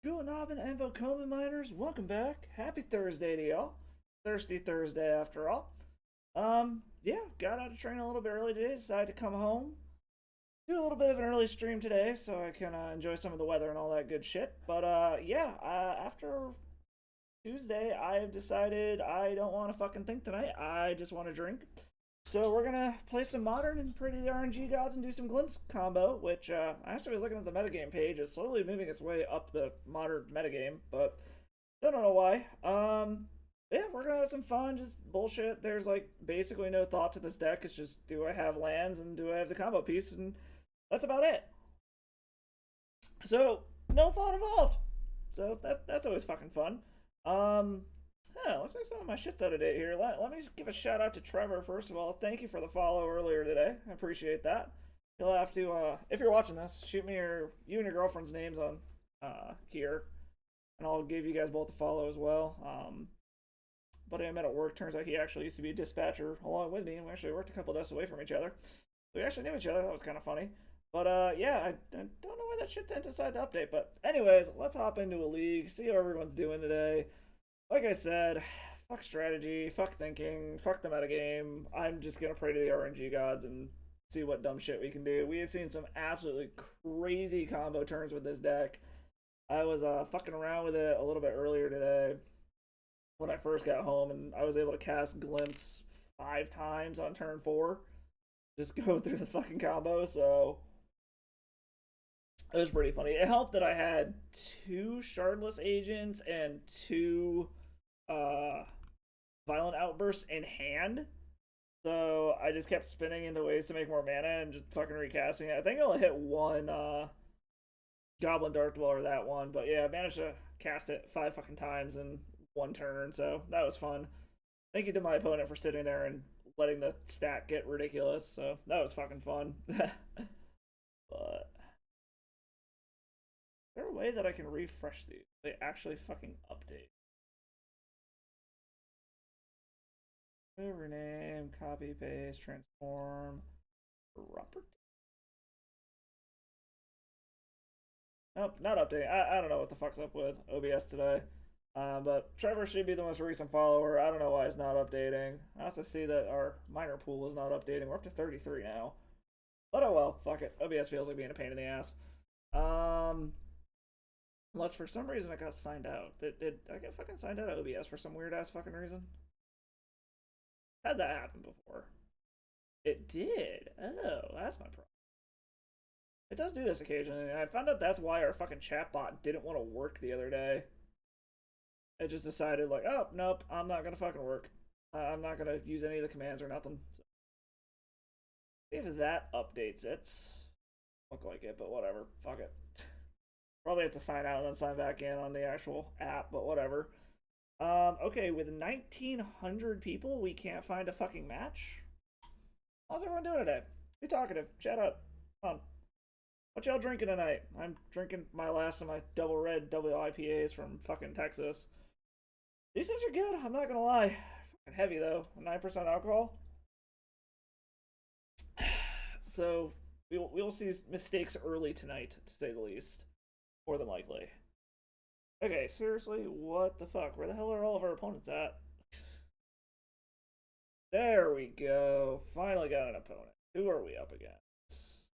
Good Nobbin and Velcomen miners, welcome back. Happy Thursday to y'all. Thirsty Thursday after all. Yeah, got out of train a little bit early today, decided to come home. Do a little bit of an early stream today so I can enjoy some of the weather and all that good shit. But yeah, after Tuesday, I've decided I don't want to fucking think tonight. I just want to drink. So we're gonna play some modern and pray to the RNG gods and do some glints combo, which I actually was looking at the metagame page. It's slowly moving its way up the modern metagame, but don't know why. Yeah, we're gonna have some fun, just bullshit. There's like basically no thought to this deck. It's just do I have lands and do I have the combo piece, and that's about it. So no thought involved. So that's always fucking fun. Yeah, looks like some of my shit's out of date here. Let me give a shout out to Trevor, first of all. Thank you for the follow earlier today. I appreciate that. You'll have to, if you're watching this, shoot me you and your girlfriend's names on here, and I'll give you guys both a follow as well. But I met at work. Turns out he actually used to be a dispatcher along with me, and we actually worked a couple desks away from each other. So we actually knew each other. That was kind of funny. But yeah, I don't know why that shit didn't decide to update. But anyways, let's hop into a league, see how everyone's doing today. Like I said, fuck strategy, fuck thinking, fuck the metagame. I'm just gonna pray to the RNG gods and see what dumb shit we can do. We have seen some absolutely crazy combo turns with this deck. I was fucking around with it a little bit earlier today when I first got home, and I was able to cast Glimpse 5 times on turn 4. Just go through the fucking combo, so it was pretty funny. It helped that I had 2 Shardless agents and 2 Violent Outbursts in hand. So I just kept spinning into ways to make more mana and just fucking recasting it. I think I only hit 1 Goblin Dark Dweller that one, but yeah, I managed to cast it 5 fucking times in 1 turn, so that was fun. Thank you to my opponent for sitting there and letting the stat get ridiculous, so that was fucking fun. But is there a way that I can refresh these? They actually fucking update. Rename, copy, paste, transform, property. Nope, not updating. I don't know what the fuck's up with OBS today. But Trevor should be the most recent follower. I don't know why it's not updating. I also see that our miner pool is not updating. We're up to 33 now. But oh well, fuck it. OBS feels like being a pain in the ass. Unless for some reason I got signed out. Did I get fucking signed out of OBS for some weird ass fucking reason? Had that happen before. It did. Oh, that's my problem. It does do this occasionally. I found out that's why our fucking chatbot didn't want to work the other day. It just decided like, oh, nope, I'm not gonna fucking work. I'm not gonna use any of the commands or nothing. So, see if that updates it. Look like it, but whatever. Fuck it. Probably have to sign out and then sign back in on the actual app, but whatever. Okay, with 1,900 people, we can't find a fucking match? How's everyone doing today? Be talkative. Chat up. Come on. What y'all drinking tonight? I'm drinking my last of my double red IPAs from fucking Texas. These things are good, I'm not gonna lie. Fucking heavy though. 9% alcohol. So we'll see mistakes early tonight, to say the least. More than likely. Okay, seriously, what the fuck? Where the hell are all of our opponents at? There we go. Finally got an opponent. Who are we up against?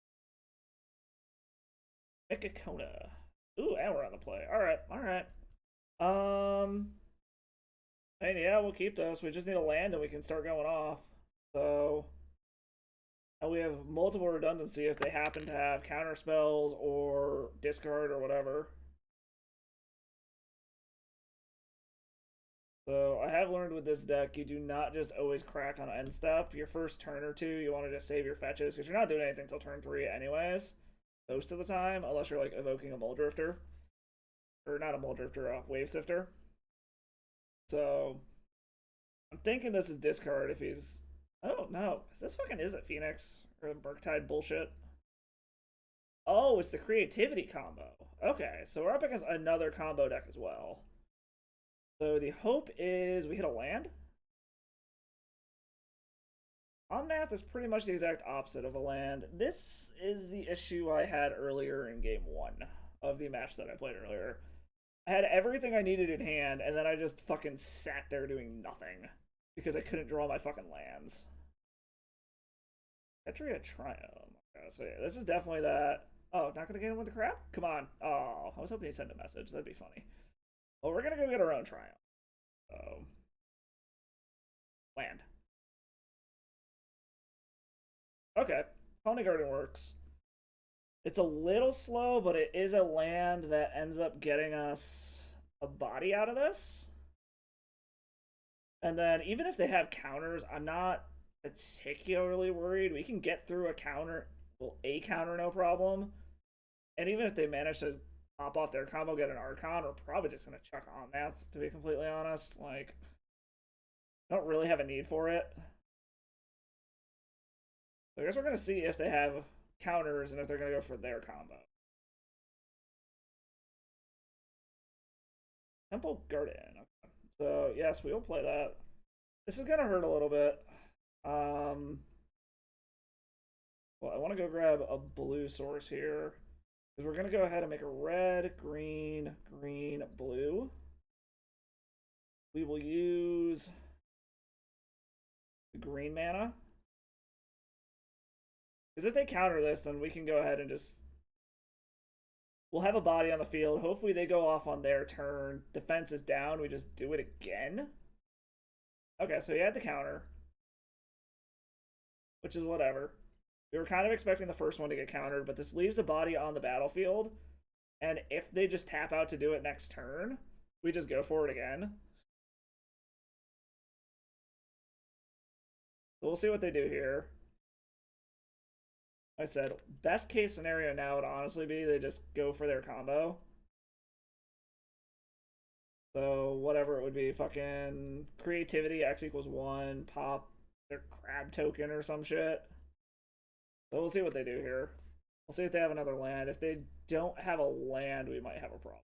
Mikakona. Ooh, and we're on the play. Alright. And yeah, we'll keep this. We just need a land and we can start going off. So, and we have multiple redundancy if they happen to have counter spells or discard or whatever. So I have learned with this deck, you do not just always crack on end step. Your first turn or two, you want to just save your fetches because you're not doing anything until turn 3 anyways. Most of the time, unless you're like evoking a Muldrifter. Or not a Muldrifter, a Wave Sifter. So I'm thinking this is discard if he's... Oh, no. Is it Phoenix? Or the Murktide bullshit? Oh, it's the creativity combo. Okay, so we're up against another combo deck as well. So the hope is we hit a land. Omnath is pretty much the exact opposite of a land. This is the issue I had earlier in game 1 of the match that I played earlier. I had everything I needed in hand, and then I just fucking sat there doing nothing because I couldn't draw my fucking lands. Petria Triome. Okay, so yeah, this is definitely that. Oh, not gonna get him with the crap? Come on. Oh, I was hoping he'd send a message. That'd be funny. Well, we're gonna go get our own Triumph. So, land. Okay, Pony Garden works. It's a little slow, but it is a land that ends up getting us a body out of this. And then even if they have counters, I'm not particularly worried. We can get through a counter, well, a counter, no problem. And even if they manage to pop off their combo, get an Archon, we're probably just going to chuck on Math, to be completely honest. Like, I don't really have a need for it. So I guess we're going to see if they have counters and if they're going to go for their combo. Temple Garden. Okay. So, yes, we will play that. This is going to hurt a little bit. Well, I want to go grab a blue source here. Because we're going to go ahead and make a red, green, green, blue. We will use the green mana. Because if they counter this, then we can go ahead and just... We'll have a body on the field. Hopefully they go off on their turn. Defense is down. We just do it again. Okay, so he had the counter. Which is whatever. We were kind of expecting the first one to get countered, but this leaves a body on the battlefield. And if they just tap out to do it next turn, we just go for it again. So we'll see what they do here. I said, best case scenario now would honestly be they just go for their combo. So whatever it would be, fucking creativity, X equals 1, pop their crab token or some shit. So we'll see what they do here. We'll see if they have another land. If they don't have a land, we might have a problem.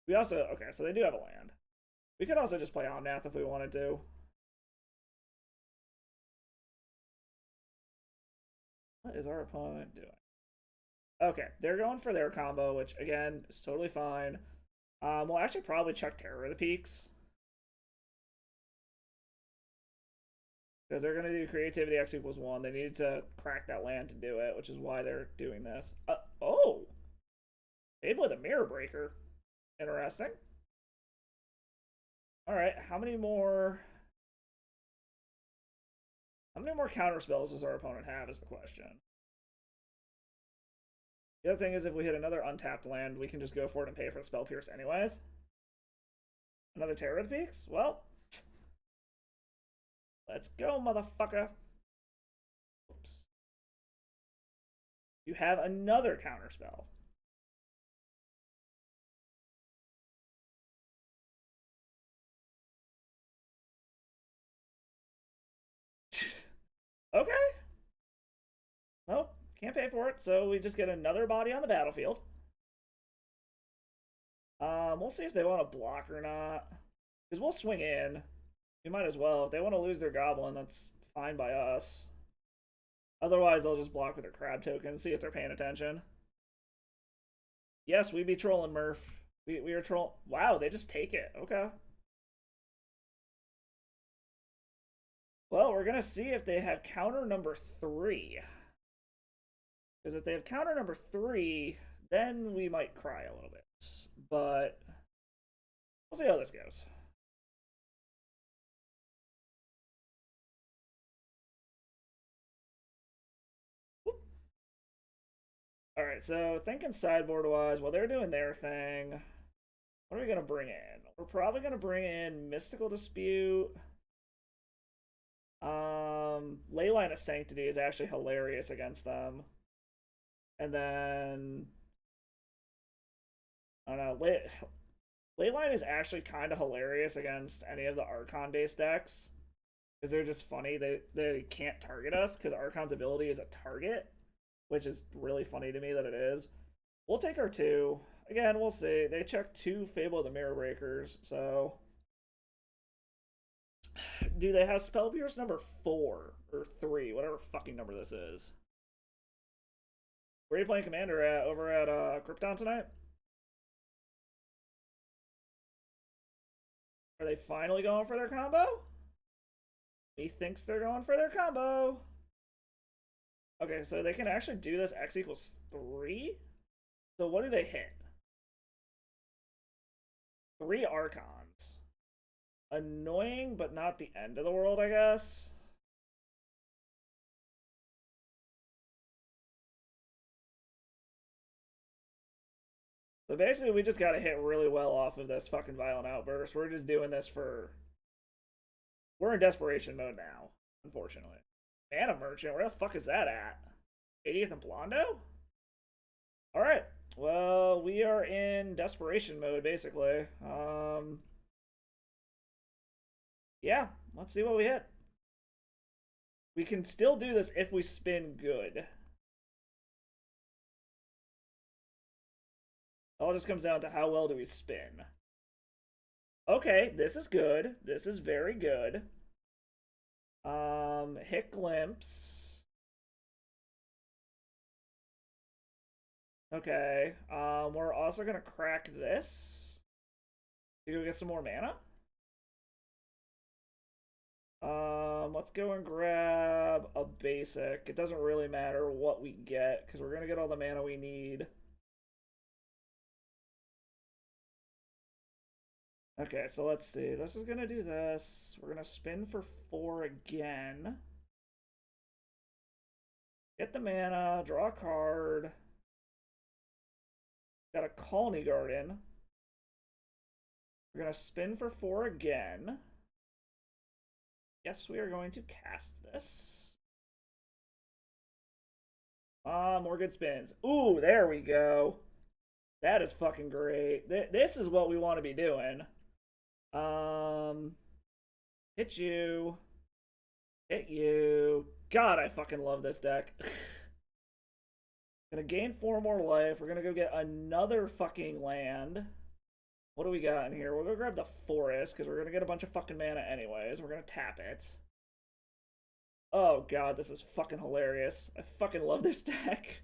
We also, okay, so they do have a land. We could also just play Omnath if we wanted to. What is our opponent doing? Okay, they're going for their combo, which, again, is totally fine. We'll actually probably check Terror of the Peaks. Because they're going to do creativity X equals 1. They need to crack that land to do it, which is why they're doing this. Oh! Fable with a Mirror Breaker. Interesting. Alright, how many more counter spells does our opponent have is the question. The other thing is if we hit another untapped land, we can just go for it and pay for the Spell Pierce anyways. Another Terror of the Peaks? Well, let's go, motherfucker. Oops. You have another counter spell. Okay. Nope, can't pay for it, so we just get another body on the battlefield. We'll see if they want to block or not. Because we'll swing in. We might as well. If they want to lose their goblin, that's fine by us. Otherwise, they'll just block with their crab token, see if they're paying attention. Yes, we be trolling Murph. We are trolling. Wow, they just take it. Okay. Well, we're going to see if they have counter number 3. Because if they have counter number 3, then we might cry a little bit. But we'll see how this goes. Alright, so thinking sideboard-wise, while they're doing their thing, what are we going to bring in? We're probably going to bring in Mystical Dispute. Leyline of Sanctity is actually hilarious against them. And then... I don't know. Leyline is actually kind of hilarious against any of the Archon-based decks. Because they're just funny. They can't target us because Archon's ability is a target. Which is really funny to me that it is. We'll take our 2. Again, we'll see. They check 2 Fable of the Mirror Breakers, so... Do they have Spell Pierce number 4 or 3, whatever fucking number this is? Where are you playing Commander at? Over at Krypton tonight? Are they finally going for their combo? He thinks they're going for their combo. Okay, so they can actually do this x equals 3? So what do they hit? 3 Archons. Annoying, but not the end of the world, I guess. So basically, we just gotta hit really well off of this fucking Violent Outburst. We're just doing this for... We're in desperation mode now, unfortunately. Mana Merchant, where the fuck is that at? 80th and Blondo? Alright, well, we are in desperation mode, basically. Yeah, let's see what we hit. We can still do this if we spin good. All just comes down to how well do we spin. Okay, this is good. This is very good. Hit Glimpse. Okay, we're also gonna crack this to go get some more mana. Let's go and grab a basic. It doesn't really matter what we get, because we're gonna get all the mana we need. Okay, so let's see. This is gonna do this. We're gonna spin for 4 again. Get the mana, draw a card. Got a Colony Garden. We're gonna spin for 4 again. Yes, we are going to cast this. More good spins. Ooh, there we go. That is fucking great. This is what we want to be doing. Hit you. Hit you. God, I fucking love this deck. Gonna gain 4 more life. We're gonna go get another fucking land. What do we got in here? We'll go grab the forest, because we're gonna get a bunch of fucking mana anyways. We're gonna tap it. Oh god, this is fucking hilarious. I fucking love this deck.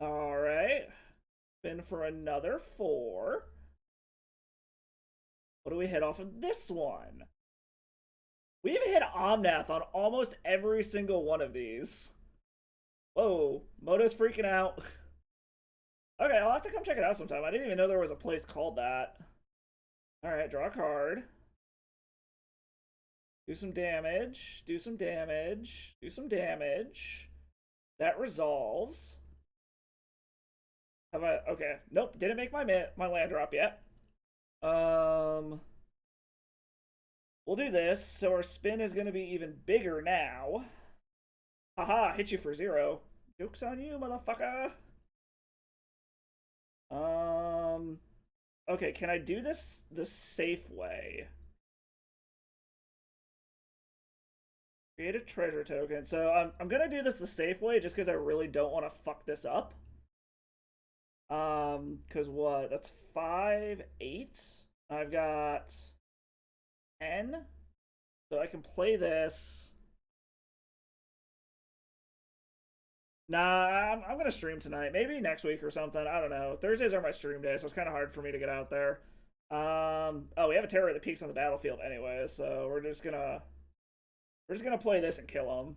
Alright. Spin for another 4. What do we hit off of this one? We've hit Omnath on almost every single one of these. Whoa, Moto's freaking out. Okay, I'll have to come check it out sometime. I didn't even know there was a place called that. Alright, draw a card. Do some damage. Do some damage. Do some damage. That resolves. Have I... Okay. Nope, didn't make my land drop yet. We'll do this, so our spin is going to be even bigger now. Haha, hit you for 0. Joke's on you, motherfucker. Okay, can I do this the safe way? Create a treasure token. So I'm gonna do this the safe way just because I really don't want to fuck this up. Because what? That's 5, 8. I've got 10. So I can play this. Nah, I'm gonna stream tonight. Maybe next week or something. I don't know. Thursdays are my stream day, so it's kind of hard for me to get out there. Oh, we have a terror that peaks on the battlefield anyway, so we're just gonna play this and kill him.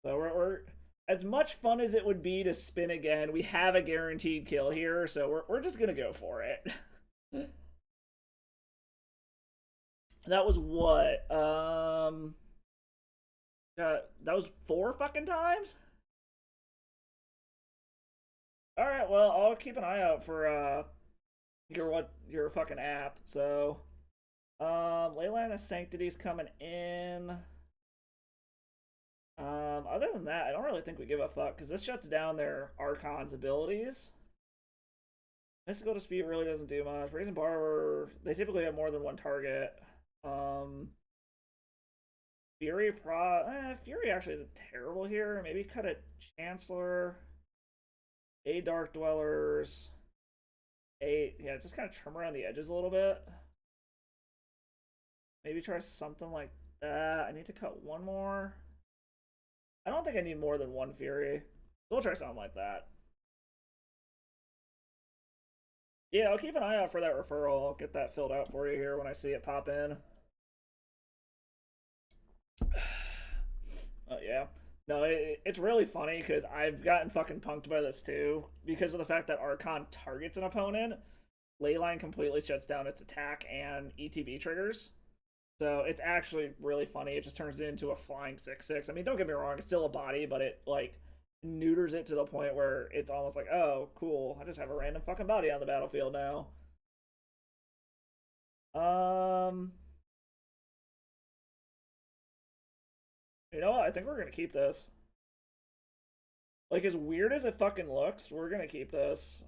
So we're as much fun as it would be to spin again. We have a guaranteed kill here, so we're just gonna go for it. That was what? That was 4 fucking times? Alright, well, I'll keep an eye out for your fucking app. So Leyline of Sanctity's coming in. Other than that, I don't really think we give a fuck, because this shuts down their Archon's abilities. Mystical Dispute really doesn't do much. Brazen Borrower, they typically have more than one target. Fury Fury actually isn't terrible here. Maybe cut a Chancellor. A Dark Dwellers. Yeah, just kind of trim around the edges a little bit. Maybe try something like that. I need to cut 1 more. I don't think I need more than 1 Fury. So we'll try something like that. Yeah, I'll keep an eye out for that referral. I'll get that filled out for you here when I see it pop in. Oh yeah. No, it's really funny because I've gotten fucking punked by this too because of the fact that Archon targets an opponent. Leyline completely shuts down its attack and ETB triggers. So it's actually really funny. It just turns it into a flying 6/6. I mean, don't get me wrong, it's still a body, but it like neuters it to the point where it's almost like, oh, cool. I just have a random fucking body on the battlefield now. Um, you know what? I think we're gonna keep this. Like as weird as it fucking looks, we're gonna keep this.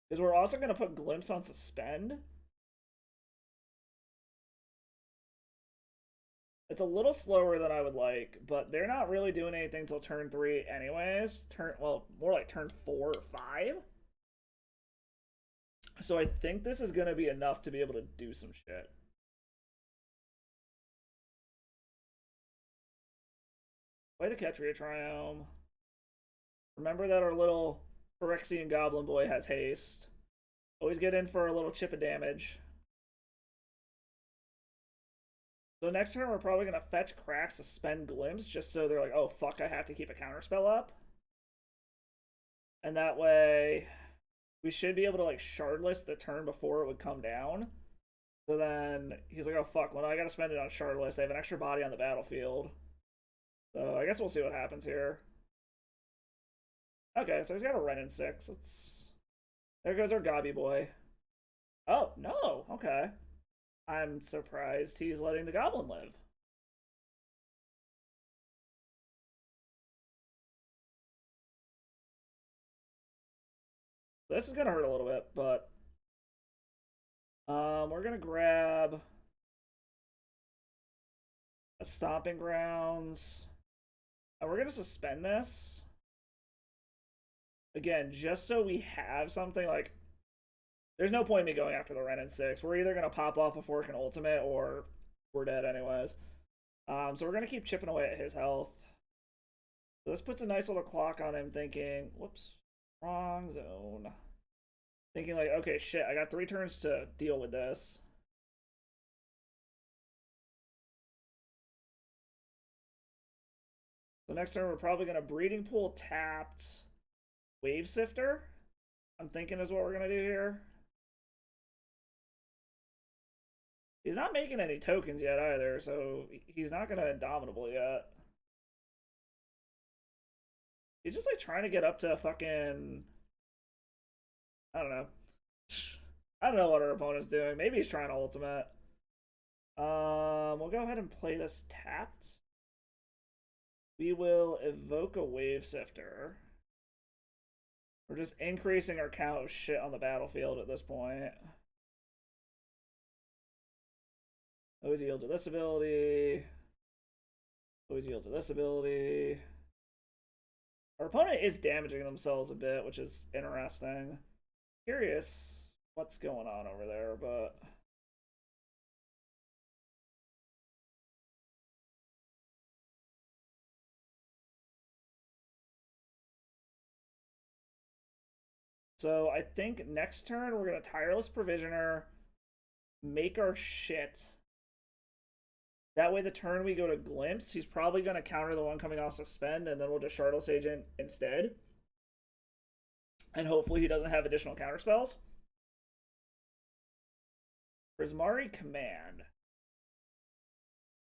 Because we're also gonna put Glimpse on suspend. It's a little slower than I would like, but they're not really doing anything till turn 3 anyways. Well, more like turn 4 or 5. So I think this is gonna be enough to be able to do some shit. Play the Ketria Triome. Remember that our little Phyrexian Goblin Boy has haste. Always get in for a little chip of damage. So next turn we're probably gonna fetch Crack, suspend Glimpse, just so they're like, oh fuck, I have to keep a counterspell up. And that way we should be able to like Shardless the turn before it would come down. So then he's like, oh fuck, well I gotta spend it on Shardless. They have an extra body on the battlefield. So I guess we'll see what happens here. Okay, so he's got a Ren in 6. Let's. There goes our Gobby boy. Oh, no. Okay. I'm surprised he's letting the Goblin live. This is going to hurt a little bit, but we're going to grab a Stomping Grounds. And we're going to suspend this. Again, just so we have something like... There's no point in me going after the Ren in 6. We're either going to pop off before it can ultimate or we're dead anyways. So we're going to keep chipping away at his health. So this puts a nice little clock on him thinking, whoops, wrong zone. Thinking like, okay, shit, I got 3 turns to deal with this. So next turn we're probably going to Breeding Pool tapped Wave Sifter. I'm thinking is what we're going to do here. He's not making any tokens yet either, so he's not going to Indomitable yet. He's just like trying to get up to fucking... I don't know. I don't know what our opponent's doing. Maybe he's trying to ultimate. We'll go ahead and play this tapped. We will evoke a Wave Sifter. We're just increasing our count of shit on the battlefield at this point. Always yield to this ability. Always yield to this ability. Our opponent is damaging themselves a bit, which is interesting. Curious what's going on over there, but... So I think next turn we're going to Tireless Provisioner, make our shit. That way the turn we go to Glimpse, he's probably going to counter the one coming off Suspend, and then we'll just Shardless Agent instead. And hopefully he doesn't have additional counter spells. Prismari Command.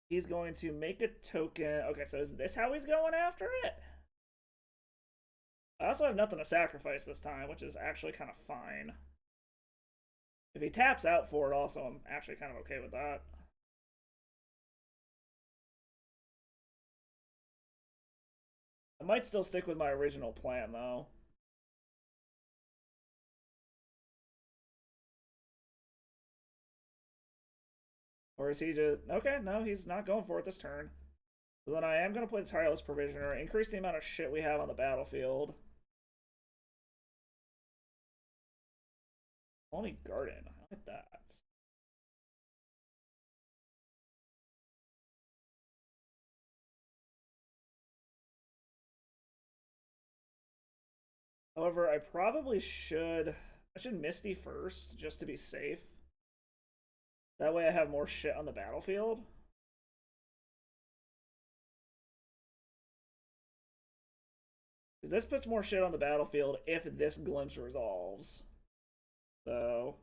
He's going to make a token. Okay, so is this how he's going after it? I also have nothing to sacrifice this time, which is actually kind of fine. If he taps out for it also, I'm actually kind of okay with that. I might still stick with my original plan, though. Or is he just... Okay, no, he's not going for it this turn. So then I am going to play the Tireless Provisioner, increase the amount of shit we have on the battlefield. Only Garden. I like that. However, I probably should... I should Misty first, just to be safe. That way I have more shit on the battlefield. Because this puts more shit on the battlefield if this glimpse resolves. So...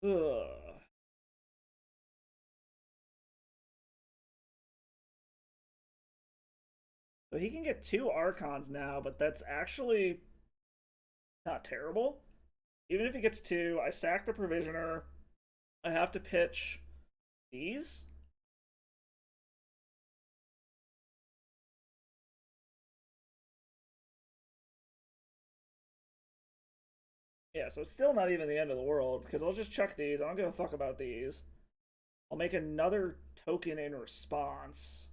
Ugh. So he can get 2 Archons now, but that's actually not terrible. Even if he gets 2, I sack the Provisioner. I have to pitch these. Yeah, so it's still not even the end of the world, because I'll just chuck these. I don't give a fuck about these. I'll make another token in response.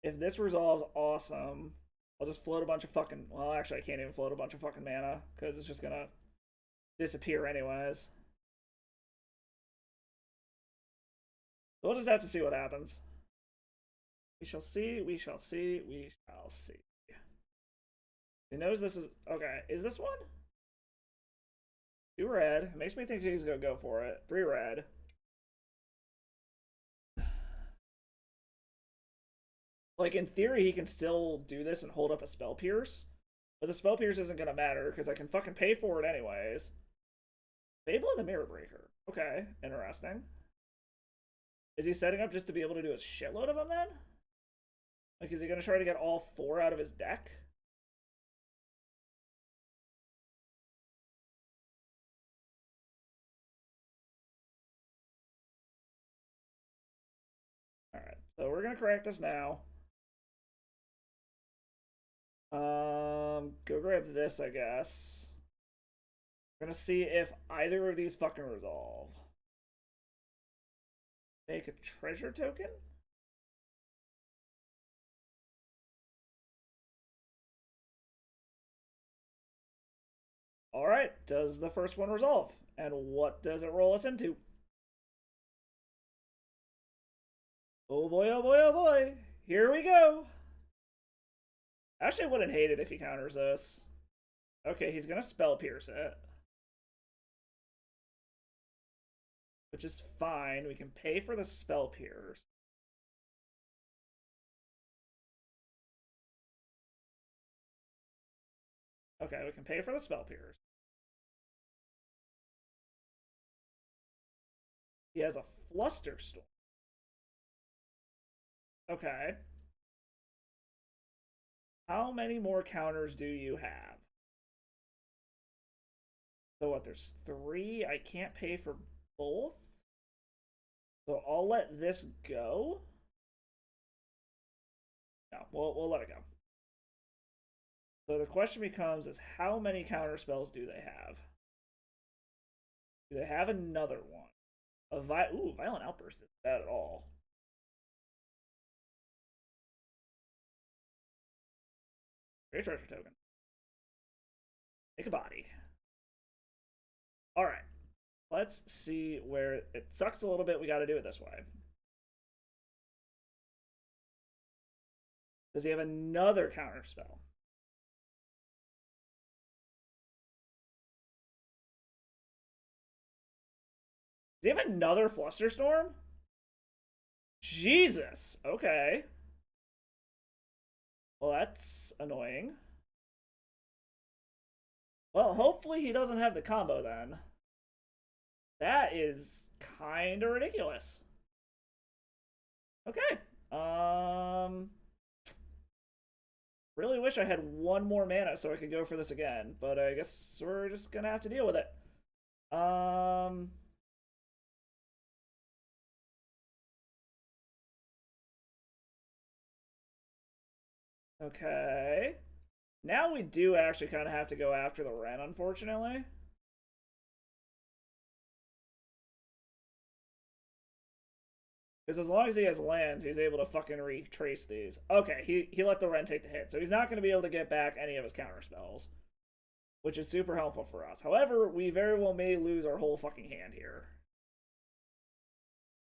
If this resolves, awesome. I'll just float a bunch of fucking... Well, actually, I can't even float a bunch of fucking mana, because it's just gonna disappear anyways. So we'll just have to see what happens. We shall see, we shall see, we shall see. He knows this is... Okay, is this one? 2 red. It makes me think he's gonna go for it. 3 red. Like, in theory, he can still do this and hold up a Spell Pierce. But the Spell Pierce isn't gonna matter, because I can fucking pay for it anyways. Fable of the Mirror Breaker. Okay, interesting. Is he setting up just to be able to do a shitload of them then? Like, is he gonna try to get all 4 out of his deck? Alright, so we're gonna correct this now. Go grab this, I guess. We're gonna see if either of these fucking resolve. Make a treasure token? Alright, does the first one resolve? And what does it roll us into? Oh boy, oh boy, oh boy. Here we go. I actually wouldn't hate it if he counters this. Okay, he's gonna Spell Pierce it. Which is fine. We can pay for the Spell Pierce. Okay, we can pay for the Spell Pierce. He has a Flusterstorm. Okay. How many more counters do you have? So what, there's 3? I can't pay for both? So I'll let this go? No, we'll let it go. So the question becomes is how many counter spells do they have? Do they have another one? Ooh, Violent Outburst isn't bad at all. Great treasure token. Make a body. Alright. Let's see where it sucks a little bit. We got to do it this way. Does he have another counter spell? Does he have another Flusterstorm? Jesus. Okay. Well, that's annoying. Well, hopefully he doesn't have the combo then. That is kind of ridiculous. Okay. Really wish I had 1 more mana so I could go for this again, but I guess we're just gonna have to deal with it. Okay. Now we do actually kind of have to go after the Ren, unfortunately. Because as long as he has lands, he's able to fucking retrace these. Okay, he let the Ren take the hit, so he's not going to be able to get back any of his counter spells. Which is super helpful for us. However, we very well may lose our whole fucking hand here.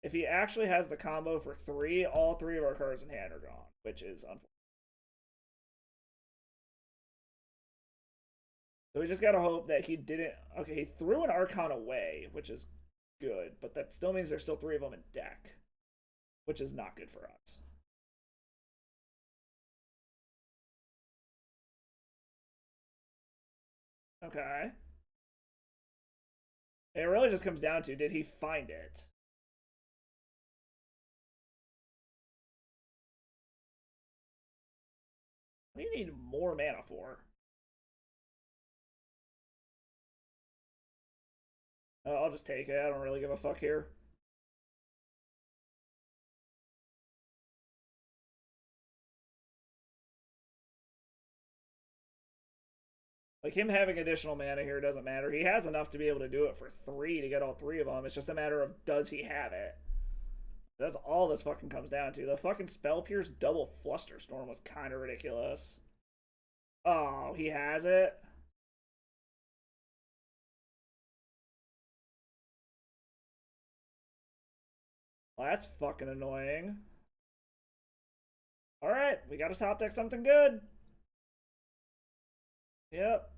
If he actually has the combo for 3, all 3 of our cards in hand are gone. Which is unfortunate. So we just gotta hope that he didn't. Okay, he threw an Archon away, which is good, but that still means there's still 3 of them in deck, which is not good for us. Okay. It really just comes down to, did he find it? What do you need more mana for? I'll just take it. I don't really give a fuck here. Like, him having additional mana here doesn't matter. He has enough to be able to do it for 3 to get all 3 of them. It's just a matter of, does he have it? That's all this fucking comes down to. The fucking Spell Pierce double Flusterstorm was kind of ridiculous. Oh, he has it? Well, that's fucking annoying. Alright, we gotta top deck something good. Yep.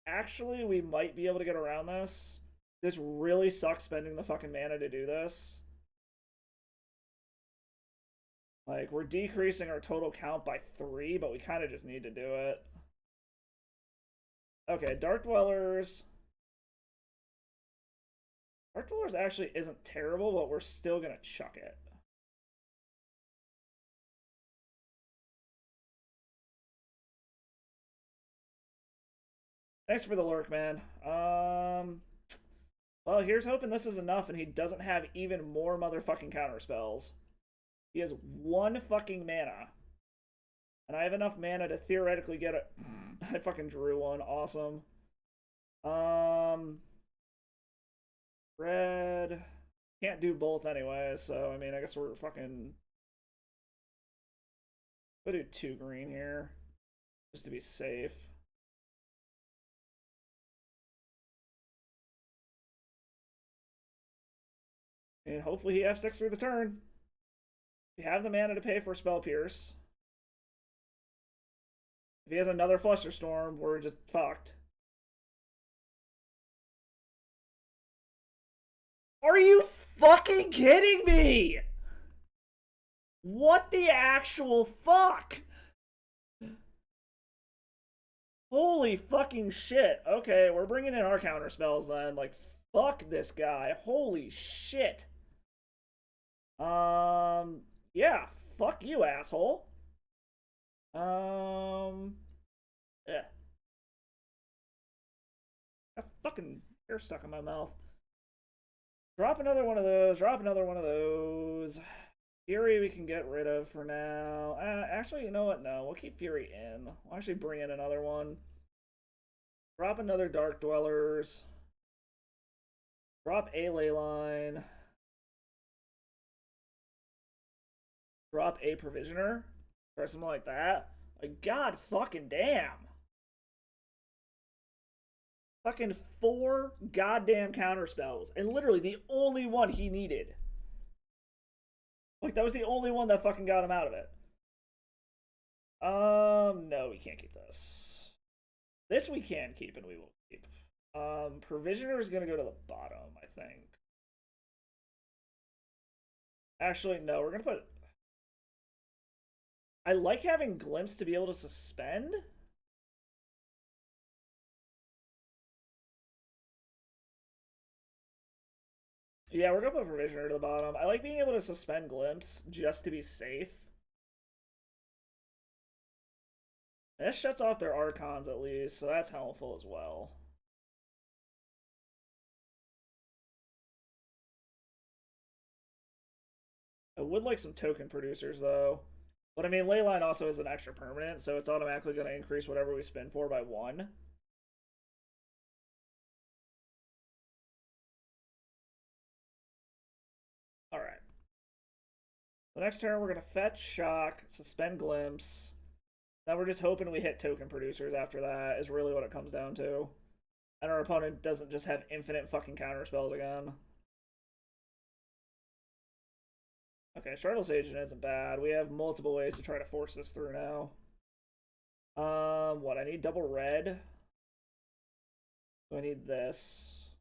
Actually, we might be able to get around this. This really sucks spending the fucking mana to do this. Like, we're decreasing our total count by 3, but we kind of just need to do it. Okay, Dark Dwellers. Dark Dwellers actually isn't terrible, but we're still gonna chuck it. Thanks for the lurk, man. Well, here's hoping this is enough and he doesn't have even more motherfucking counter spells. He has 1 fucking mana. And I have enough mana to theoretically get it. I fucking drew one. Awesome. Red. Can't do both anyway, so I mean, I guess we're fucking. We'll do 2 green here, just to be safe. And hopefully he F6 through the turn. We have the mana to pay for Spell Pierce. If he has another Flusterstorm, we're just fucked. Are you fucking kidding me? What the actual fuck? Holy fucking shit. Okay, we're bringing in our counter spells then. Like, fuck this guy. Holy shit. Yeah, fuck you, asshole. Yeah. Got fucking hair stuck in my mouth. Drop another one of those. Drop another one of those. Fury we can get rid of for now. Actually, you know what? No, we'll keep Fury in. We'll actually bring in another one. Drop another Dark Dwellers. Drop a Leyline. Drop a Provisioner. Or something like that. Like, god fucking damn. Fucking 4 goddamn counter spells. And literally the only one he needed. Like, that was the only one that fucking got him out of it. No, we can't keep this. This we can keep and we will keep. Provisioner is gonna go to the bottom, I think. Actually, no, we're gonna put... I like having Glimpse to be able to suspend. Yeah, we're gonna put Provisioner to the bottom. I like being able to suspend Glimpse just to be safe. And this shuts off their Archons at least, so that's helpful as well. I would like some token producers though. But I mean, Leyline also is an extra permanent, so it's automatically going to increase whatever we spend for by 1. Alright. The next turn, we're going to fetch Shock, suspend Glimpse. Now we're just hoping we hit token producers after that, is really what it comes down to. And our opponent doesn't just have infinite fucking counter spells again. Okay, Shardless Agent isn't bad. We have multiple ways to try to force this through now. What? I need double red. So I need this.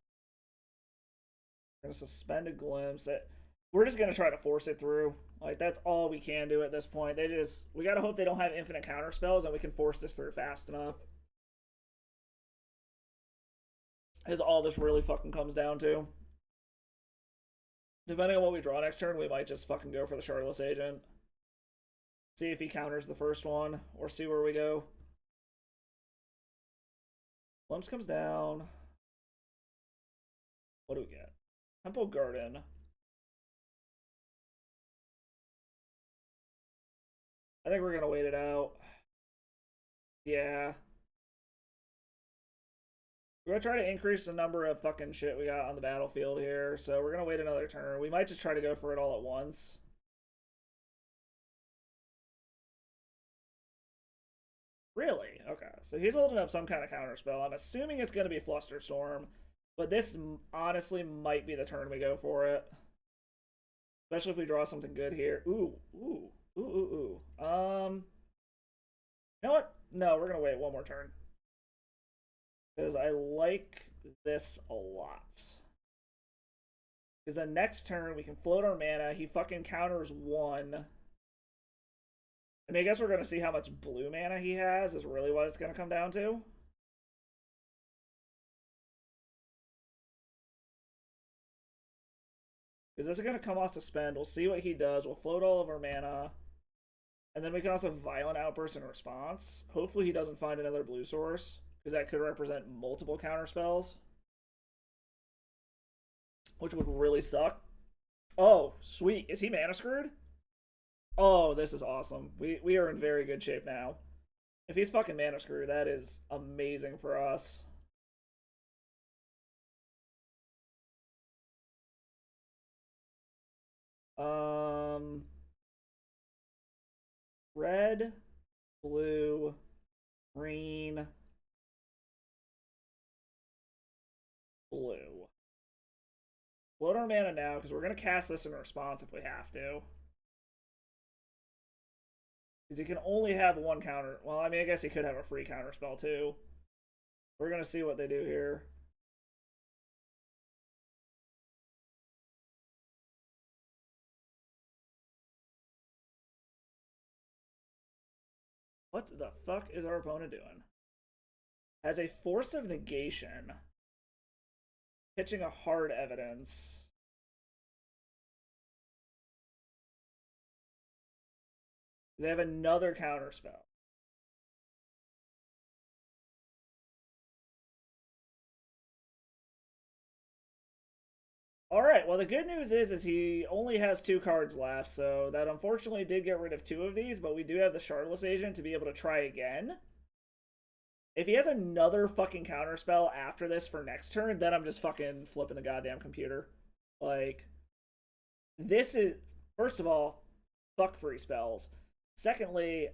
I'm gonna suspend a glimpse. We're just gonna try to force it through. Like, that's all we can do at this point. We gotta hope they don't have infinite counter spells and we can force this through fast enough. Is all this really fucking comes down to. Depending on what we draw next turn, we might just fucking go for the Shardless Agent. See if he counters the first one, or see where we go. Glimpse comes down. What do we get? Temple Garden. I think we're gonna wait it out. Yeah. We're gonna try to increase the number of fucking shit we got on the battlefield here, so we're gonna wait another turn. We might just try to go for it all at once. Really? Okay. So he's holding up some kind of counter spell. I'm assuming it's gonna be Flusterstorm, but this honestly might be the turn we go for it. Especially if we draw something good here. Ooh, ooh, ooh, ooh, ooh. You know what? No, we're gonna wait one more turn. Because I like this a lot. Because the next turn, we can float our mana. He fucking counters one. I mean, I guess we're going to see how much blue mana he has is really what it's going to come down to. Because this is going to come off Suspend. We'll see what he does. We'll float all of our mana. And then we can also Violent Outburst in response. Hopefully he doesn't find another blue source, because that could represent multiple counter spells, which would really suck. Oh, sweet. Is he mana screwed? Oh, this is awesome. We are in very good shape now. If he's fucking mana screwed, that is amazing for us. Red, blue, green, blue. Float our mana now, because we're going to cast this in response if we have to. Because he can only have one counter. Well, I mean, I guess he could have a free counter spell too. We're going to see what they do here. What the fuck is our opponent doing? Has a Force of Negation. Pitching a Hard Evidence. They have another counter spell. Alright, well the good news is he only has 2 cards left, so that unfortunately did get rid of 2 of these, but we do have the Shardless Agent to be able to try again. If he has another fucking counterspell after this for next turn, then I'm just fucking flipping the goddamn computer. Like, this is, first of all, fuck free spells. Secondly,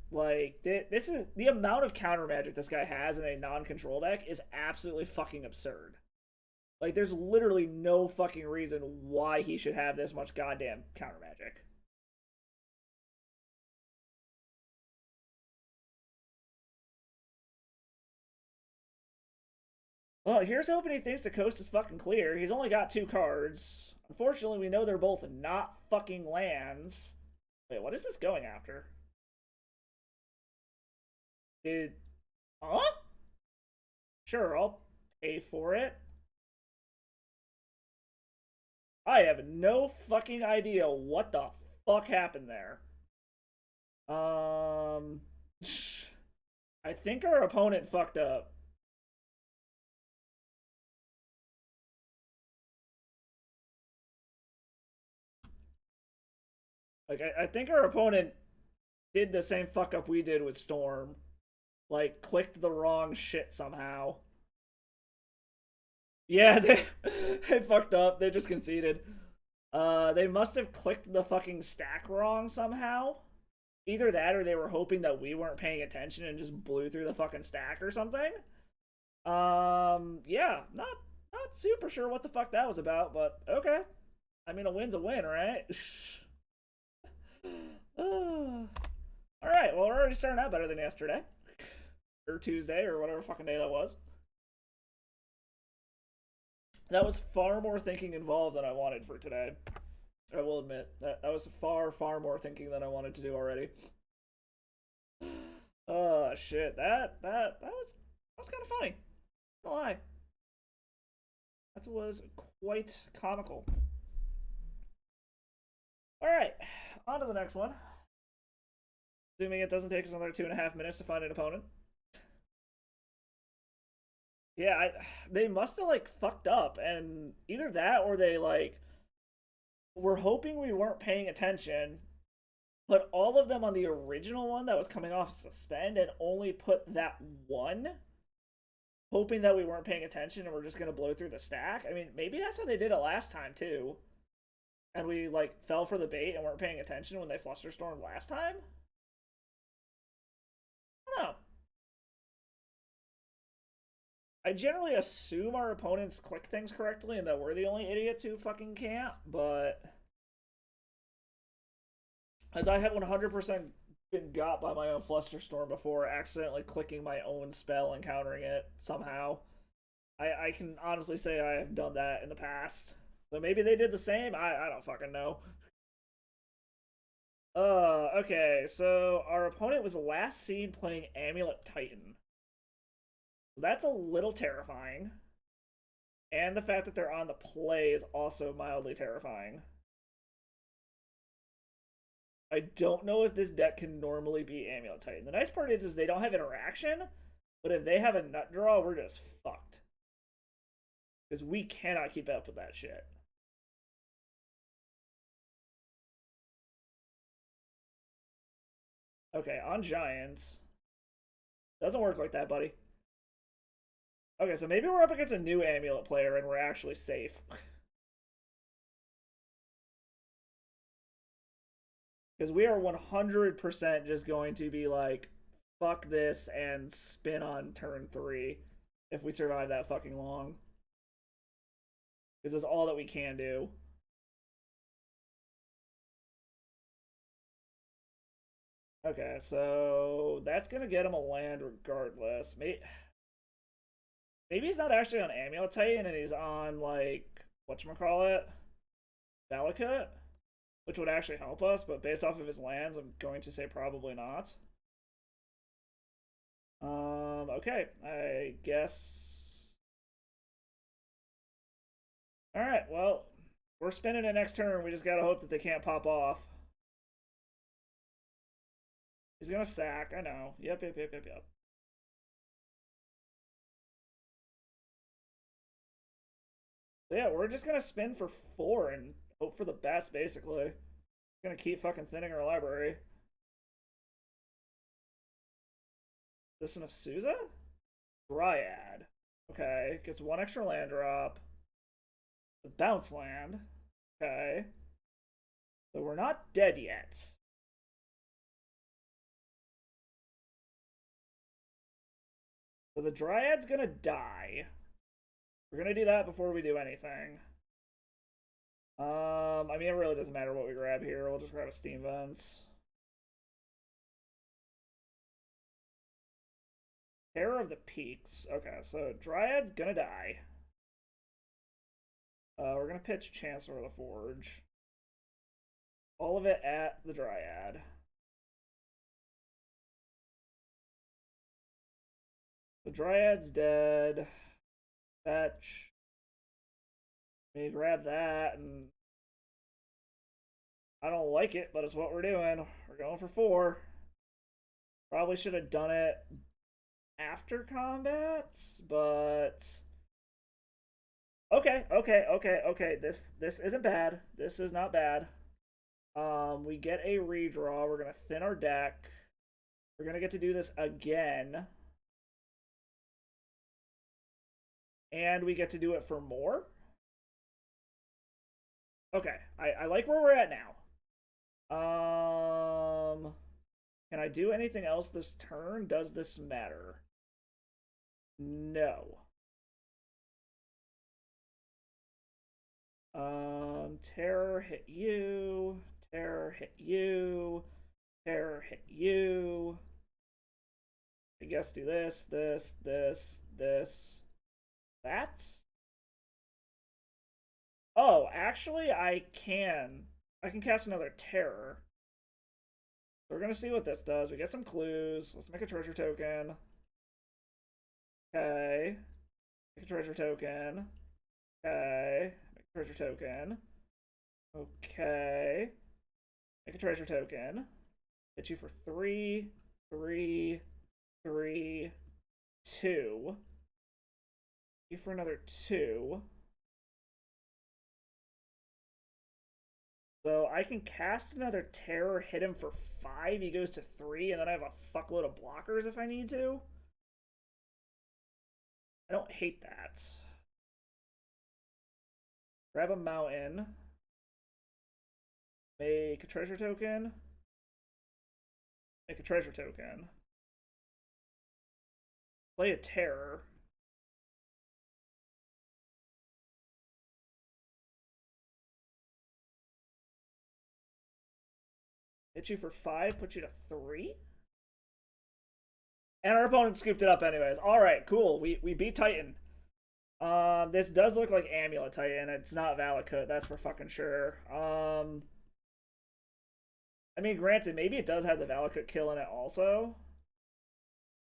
like, this is, the amount of counter magic this guy has in a non-control deck is absolutely fucking absurd. Like, there's literally no fucking reason why he should have this much goddamn counter magic. Well, here's hoping he thinks the coast is fucking clear. He's only got 2 cards. Unfortunately, we know they're both not fucking lands. Wait, what is this going after? Huh? Sure, I'll pay for it. I have no fucking idea what the fuck happened there. I think our opponent fucked up. Like, I think our opponent did the same fuck up we did with Storm. Like, clicked the wrong shit somehow. Yeah, they fucked up. They just conceded. They must have clicked the fucking stack wrong somehow. Either that or they were hoping that we weren't paying attention and just blew through the fucking stack or something. Yeah, not super sure what the fuck that was about, but okay. I mean, a win's a win, right? All right, well, we're already starting out better than yesterday. Or Tuesday, or whatever fucking day that was. That was far more thinking involved than I wanted for today. I will admit that was far more thinking than I wanted to do already. Oh shit, that was kind of funny. No lie, that was quite comical. All right, on to the next one. Assuming it doesn't take us another 2.5 minutes to find an opponent. Yeah, they must have like fucked up, and either that or they like were hoping we weren't paying attention, put all of them on the original one that was coming off suspend, and only put that one, hoping that we weren't paying attention and we're just gonna blow through the stack. I mean, maybe that's how they did it last time too, and we like fell for the bait and weren't paying attention when they flusterstormed last time. I don't know. I generally assume our opponents click things correctly and that we're the only idiots who fucking can't, but as I have 100% been got by my own Flusterstorm before, accidentally clicking my own spell and countering it somehow. I can honestly say I have done that in the past. So maybe they did the same? I don't fucking know. Okay, so our opponent was last seen playing Amulet Titan. That's a little terrifying. And the fact that they're on the play is also mildly terrifying. I don't know if this deck can normally be Amulet Titan. The nice part is they don't have interaction, but if they have a nut draw, we're just fucked. Because we cannot keep up with that shit. Okay, on Giants. Doesn't work like that, buddy. Okay, so maybe we're up against a new Amulet player and we're actually safe. Because we are 100% just going to be like, fuck this and spin on turn 3 if we survive that fucking long. This is all that we can do. Okay, so that's going to get him a land regardless. Maybe he's not actually on Amulet Titan and he's on, like, whatchamacallit? Valakut? Which would actually help us, but based off of his lands, I'm going to say probably not. Okay, I guess. Alright, well, we're spinning it next turn. We just gotta hope that they can't pop off. He's gonna sack, I know. Yep. So yeah, we're just gonna spin for 4 and hope for the best, basically. Gonna keep fucking thinning our library. This an Asusa? Dryad. Okay, gets 1 extra land drop. The bounce land. Okay. So we're not dead yet. So the Dryad's gonna die. We're gonna do that before we do anything. I mean, it really doesn't matter what we grab here. We'll just grab a Steam Vents. Terror of the Peaks. Okay, so Dryad's gonna die. We're gonna pitch Chancellor of the Forge. All of it at the Dryad. The Dryad's dead. Fetch. Let me grab that, and I don't like it, but it's what we're doing. We're going for 4. Probably should have done it after combat, but okay. This isn't bad. This is not bad. We get a redraw. We're gonna thin our deck. We're gonna get to do this again. And we get to do it for more. Okay, I like where we're at now. Can I do anything else this turn? Does this matter? No. Terror hit you. Terror hit you. Terror hit you. I guess do this, that. Oh, actually, I can. I can cast another terror. So we're gonna see what this does. We get some clues. Let's make a treasure token. Okay. Make a treasure token. Okay. Make a treasure token. Okay. Make a treasure token. Hit you for 3, 3, 3, 2. You for another 2. So I can cast another terror, hit him for 5. He goes to 3, and then I have a fuckload of blockers if I need to. I don't hate that. Grab a mountain. Make a treasure token. Make a treasure token. Play a terror. Hit you for 5, put you to 3. And our opponent scooped it up anyways. Alright, cool. We beat Titan. This does look like Amulet Titan. It's not Valakut, that's for fucking sure. I mean, granted, maybe it does have the Valakut kill in it also.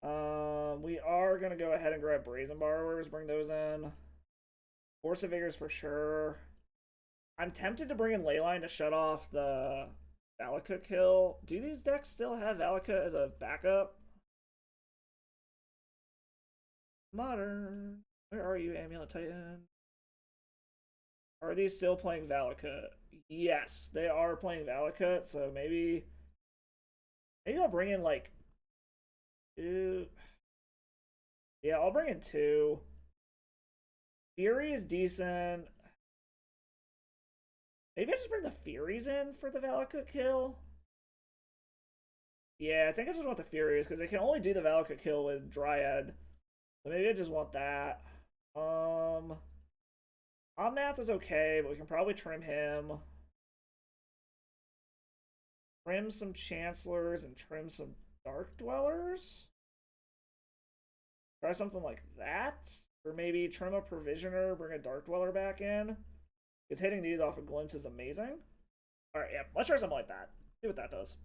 We are going to go ahead and grab Brazen Borrowers, bring those in. Force of Vigors for sure. I'm tempted to bring in Leyline to shut off the Valakut kill. Do these decks still have Valakut as a backup? Modern. Where are you, Amulet Titan? Are these still playing Valakut? Yes, they are playing Valakut, so maybe I'll bring in like 2. Yeah, I'll bring in 2. Fury is decent. Maybe I just bring the Furies in for the Valakut kill. Yeah, I think I just want the Furies because they can only do the Valakut kill with Dryad. So maybe I just want that. Omnath is okay, but we can probably trim him. Trim some Chancellors and trim some Dark Dwellers? Try something like that? Or maybe trim a Provisioner, bring a Dark Dweller back in. Because hitting these off a glimpse is amazing. Alright, yeah, let's try something like that. See what that does.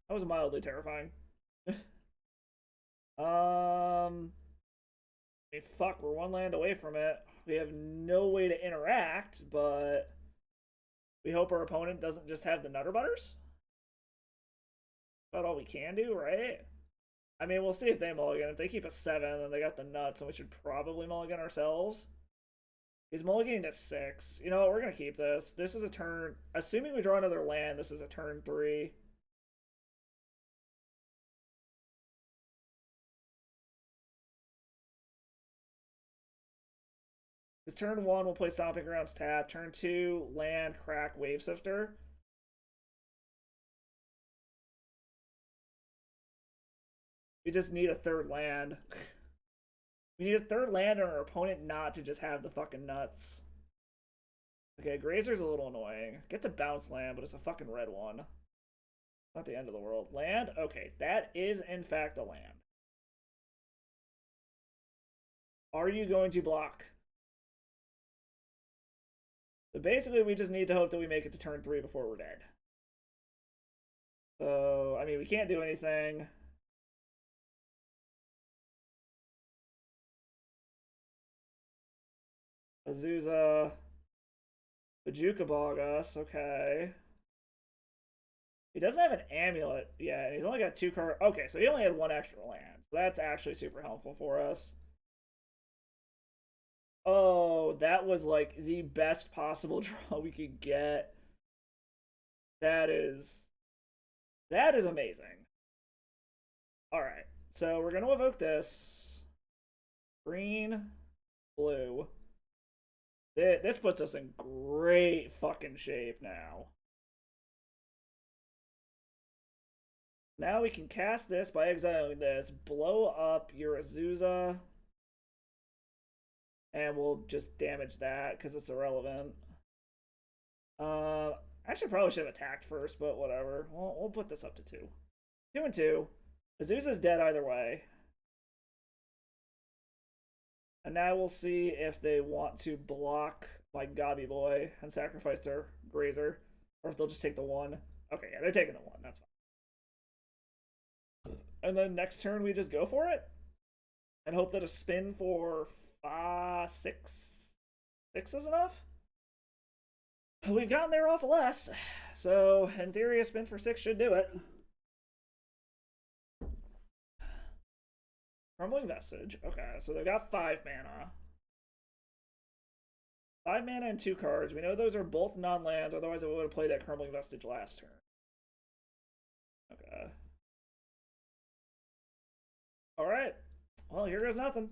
That was mildly terrifying. I mean, fuck, we're 1 land away from it. We have no way to interact, but we hope our opponent doesn't just have the Nutter Butters. About all we can do, right? I mean, we'll see if they mulligan. If they keep a 7, then they got the nuts, and we should probably mulligan ourselves. He's mulliganing to 6. You know what? We're going to keep this. This is a turn. Assuming we draw another land, this is a turn 3. Because turn 1, we'll play Stomping Grounds tap. Turn 2, land, crack, Wave Sifter. We just need a 3rd land. We need a 3rd land and our opponent not to just have the fucking nuts. Okay, Grazer's a little annoying. Gets a bounce land, but it's a fucking red one. Not the end of the world. Land? Okay, that is in fact a land. Are you going to block? So basically, we just need to hope that we make it to turn 3 before we're dead. So, I mean, we can't do anything. Azusa. Bajuka Bog us, okay. He doesn't have an amulet. Yeah, he's only got 2 cards. Okay, so he only had 1 extra land. So that's actually super helpful for us. Oh, that was like the best possible draw we could get. That is amazing. Alright, so we're going to evoke this. Green, blue. This puts us in great fucking shape now. Now we can cast this by exiling this, blow up your Azusa, and we'll just damage that because it's irrelevant. Actually, probably should have attacked first, but whatever. We'll put this up to 2. 2 and 2. Azusa's dead either way. And now we'll see if they want to block my Gobby Boy and sacrifice their Grazer, or if they'll just take the 1. Okay, yeah, they're taking the 1. That's fine. And then next turn we just go for it and hope that a spin for 6 is enough. We've gotten there off less, so in theory a spin for 6 should do it. Crumbling Vestige. Okay, so they've got 5 mana. 5 mana and 2 cards. We know those are both non-lands, otherwise I would have played that Crumbling Vestige last turn. Okay. Alright. Well, here goes nothing.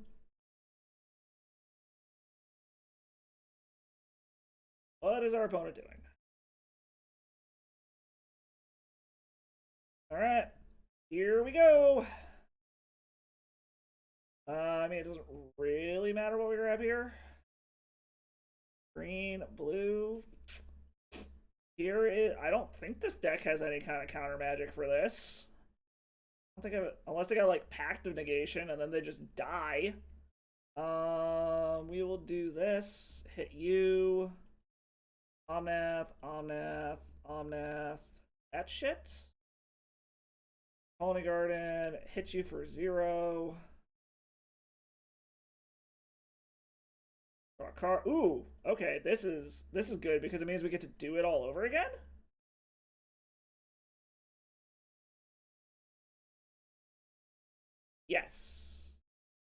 What is our opponent doing? Alright. Here we go. I mean, it doesn't really matter what we grab here. Green, blue. Here is. I don't think this deck has any kind of counter magic for this. I don't think of it unless they got like Pact of Negation and then they just die. We will do this. Hit you. Omnath, Omnath, Omnath. That shit. Colony Garden. Hit you for 0. Draw a card. Ooh, okay. This is good because it means we get to do it all over again. Yes.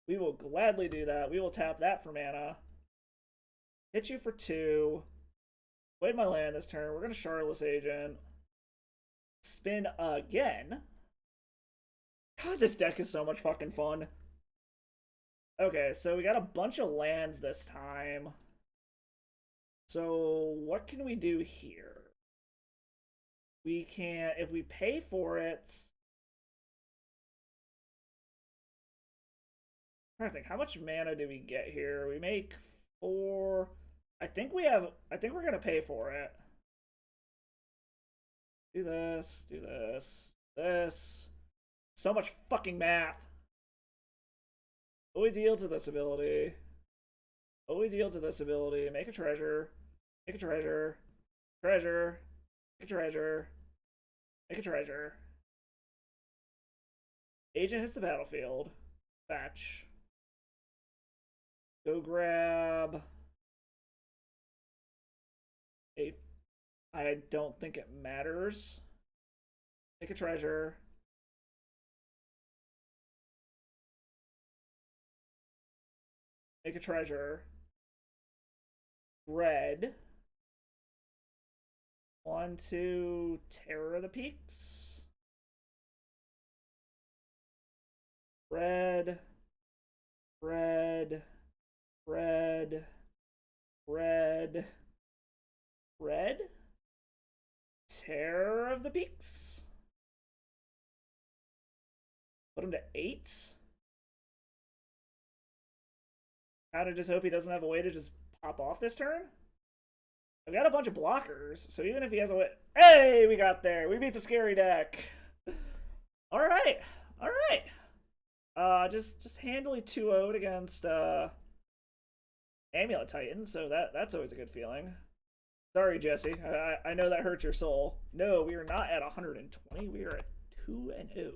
We will gladly do that. We will tap that for mana. Hit you for 2. Wait my land this turn. We're going to Shardless Agent. Spin again. God, this deck is so much fucking fun. Okay, so we got a bunch of lands this time. So what can we do here? We can, if we pay for it... I'm trying to think, how much mana do we get here? We make 4... I think we're gonna pay for it. Do this, do this, this. So much fucking math. Always yield to this ability. Always yield to this ability. Make a treasure. Make a treasure. Treasure. Make a treasure. Make a treasure. Agent hits the battlefield. Fetch. Go grab... I don't think it matters. Make a treasure. Make a treasure. Red. 1, 2, Terror of the Peaks. Red. Red. Red. Red. Red. Terror of the Peaks. Put him to 8. Kind of just hope he doesn't have a way to just pop off this turn. I've got a bunch of blockers, so even if he has a way... Hey, we got there. We beat the scary deck. All right. All right. Just handily 2-0'd against Amulet Titan, so that's always a good feeling. Sorry, Jesse. I know that hurts your soul. No, we are not at 120. We are at 2-0.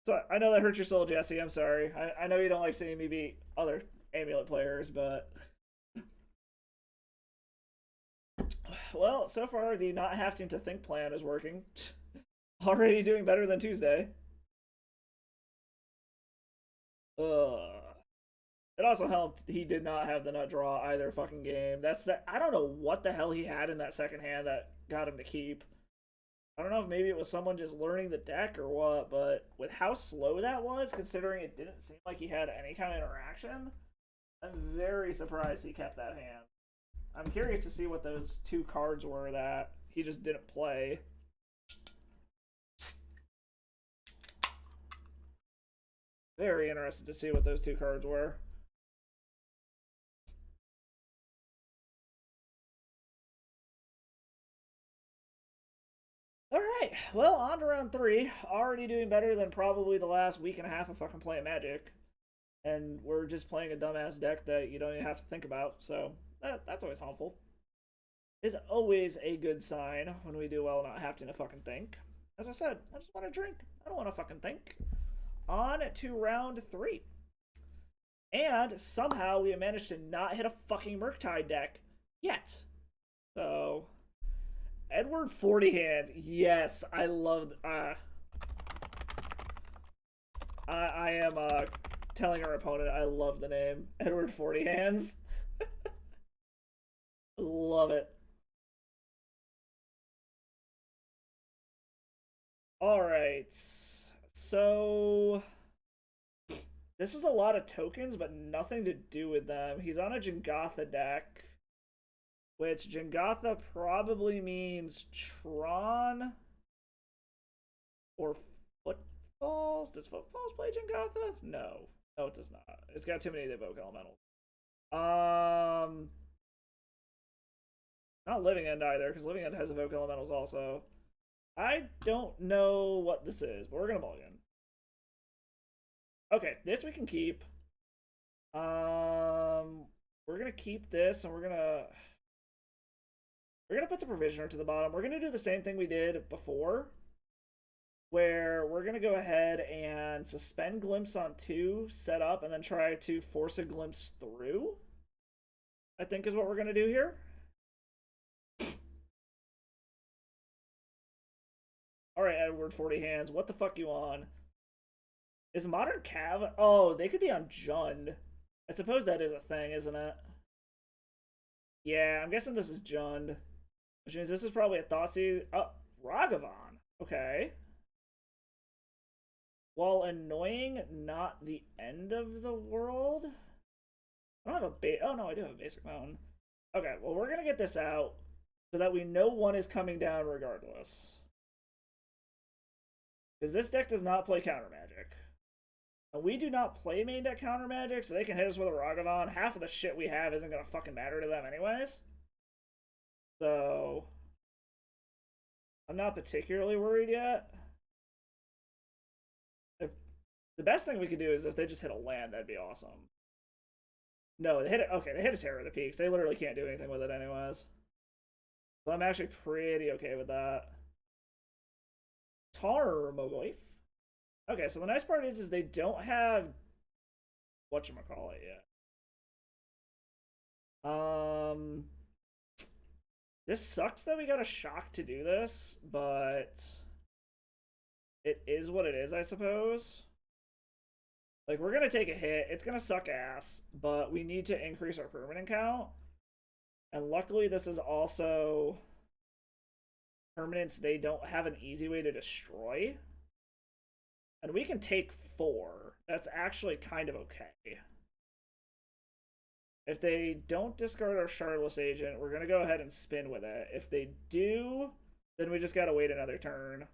So I know that hurts your soul, Jesse. I'm sorry. I know you don't like seeing me beat other Amulet players, but... Well, so far the not having to think plan is working. Already doing better than Tuesday. It also helped he did not have the nut draw either fucking game. I don't know what the hell he had in that second hand that got him to keep. I don't know if maybe it was someone just learning the deck or what, but with how slow that was, considering it didn't seem like he had any kind of interaction, I'm very surprised he kept that hand. I'm curious to see what those 2 cards were that he just didn't play. Very interested to see what those two cards were. Alright, well, on to round 3. Already doing better than probably the last week and a half of fucking playing Magic. And we're just playing a dumbass deck that you don't even have to think about, so that's always helpful. Is always a good sign when we do well not having to fucking think. As I said, I just want to drink. I don't want to fucking think. On to round 3. And somehow we have managed to not hit a fucking Murktide deck yet. So, Edward 40 Hands. Yes, I love. I am telling our opponent I love the name Edward 40 Hands. Love it. All right, so this is a lot of tokens, but nothing to do with them. He's on a Jengatha deck, which Jengatha probably means Tron or Footfalls. Does Footfalls play Jengatha? No. No, it does not. It's got too many evoke elementals. Not Living End either, because Living End has evoke elementals also. I don't know what this is, but we're gonna mulligan. Okay, this we can keep. We're gonna keep this, and we're gonna put the Provisioner to the bottom. We're gonna do the same thing we did before, where we're gonna go ahead and suspend Glimpse on 2, set up, and then try to force a Glimpse through. I think is what we're gonna do here. Alright, Edward 40 Hands, what the fuck you on? Is Modern Cav? Oh, they could be on Jund. I suppose that is a thing, isn't it? Yeah, I'm guessing this is Jund. Which means this is probably a Thoughtseize. Oh, Ragavan. Okay. While annoying, not the end of the world? I don't have a oh no, I do have a basic mountain. Okay, well we're gonna get this out so that we know one is coming down regardless. Because this deck does not play counter magic. And we do not play main deck counter magic, so they can hit us with a Ragavan. Half of the shit we have isn't gonna fucking matter to them anyways. So I'm not particularly worried yet. If the best thing we could do is if they just hit a land, that'd be awesome. No, they hit it. Okay, they hit a Terror of the Peaks. They literally can't do anything with it anyways. So I'm actually pretty okay with that. Tarmogoyf. Okay, so the nice part is they don't have whatchamacallit yet. This sucks that we got a shock to do this, but it is what it is, I suppose. Like, we're gonna take a hit. It's gonna suck ass, but we need to increase our permanent count. And luckily, this is also permanents they don't have an easy way to destroy. And we can take 4. That's actually kind of okay. If they don't discard our Shardless Agent, we're going to go ahead and spin with it. If they do, then we just got to wait another turn.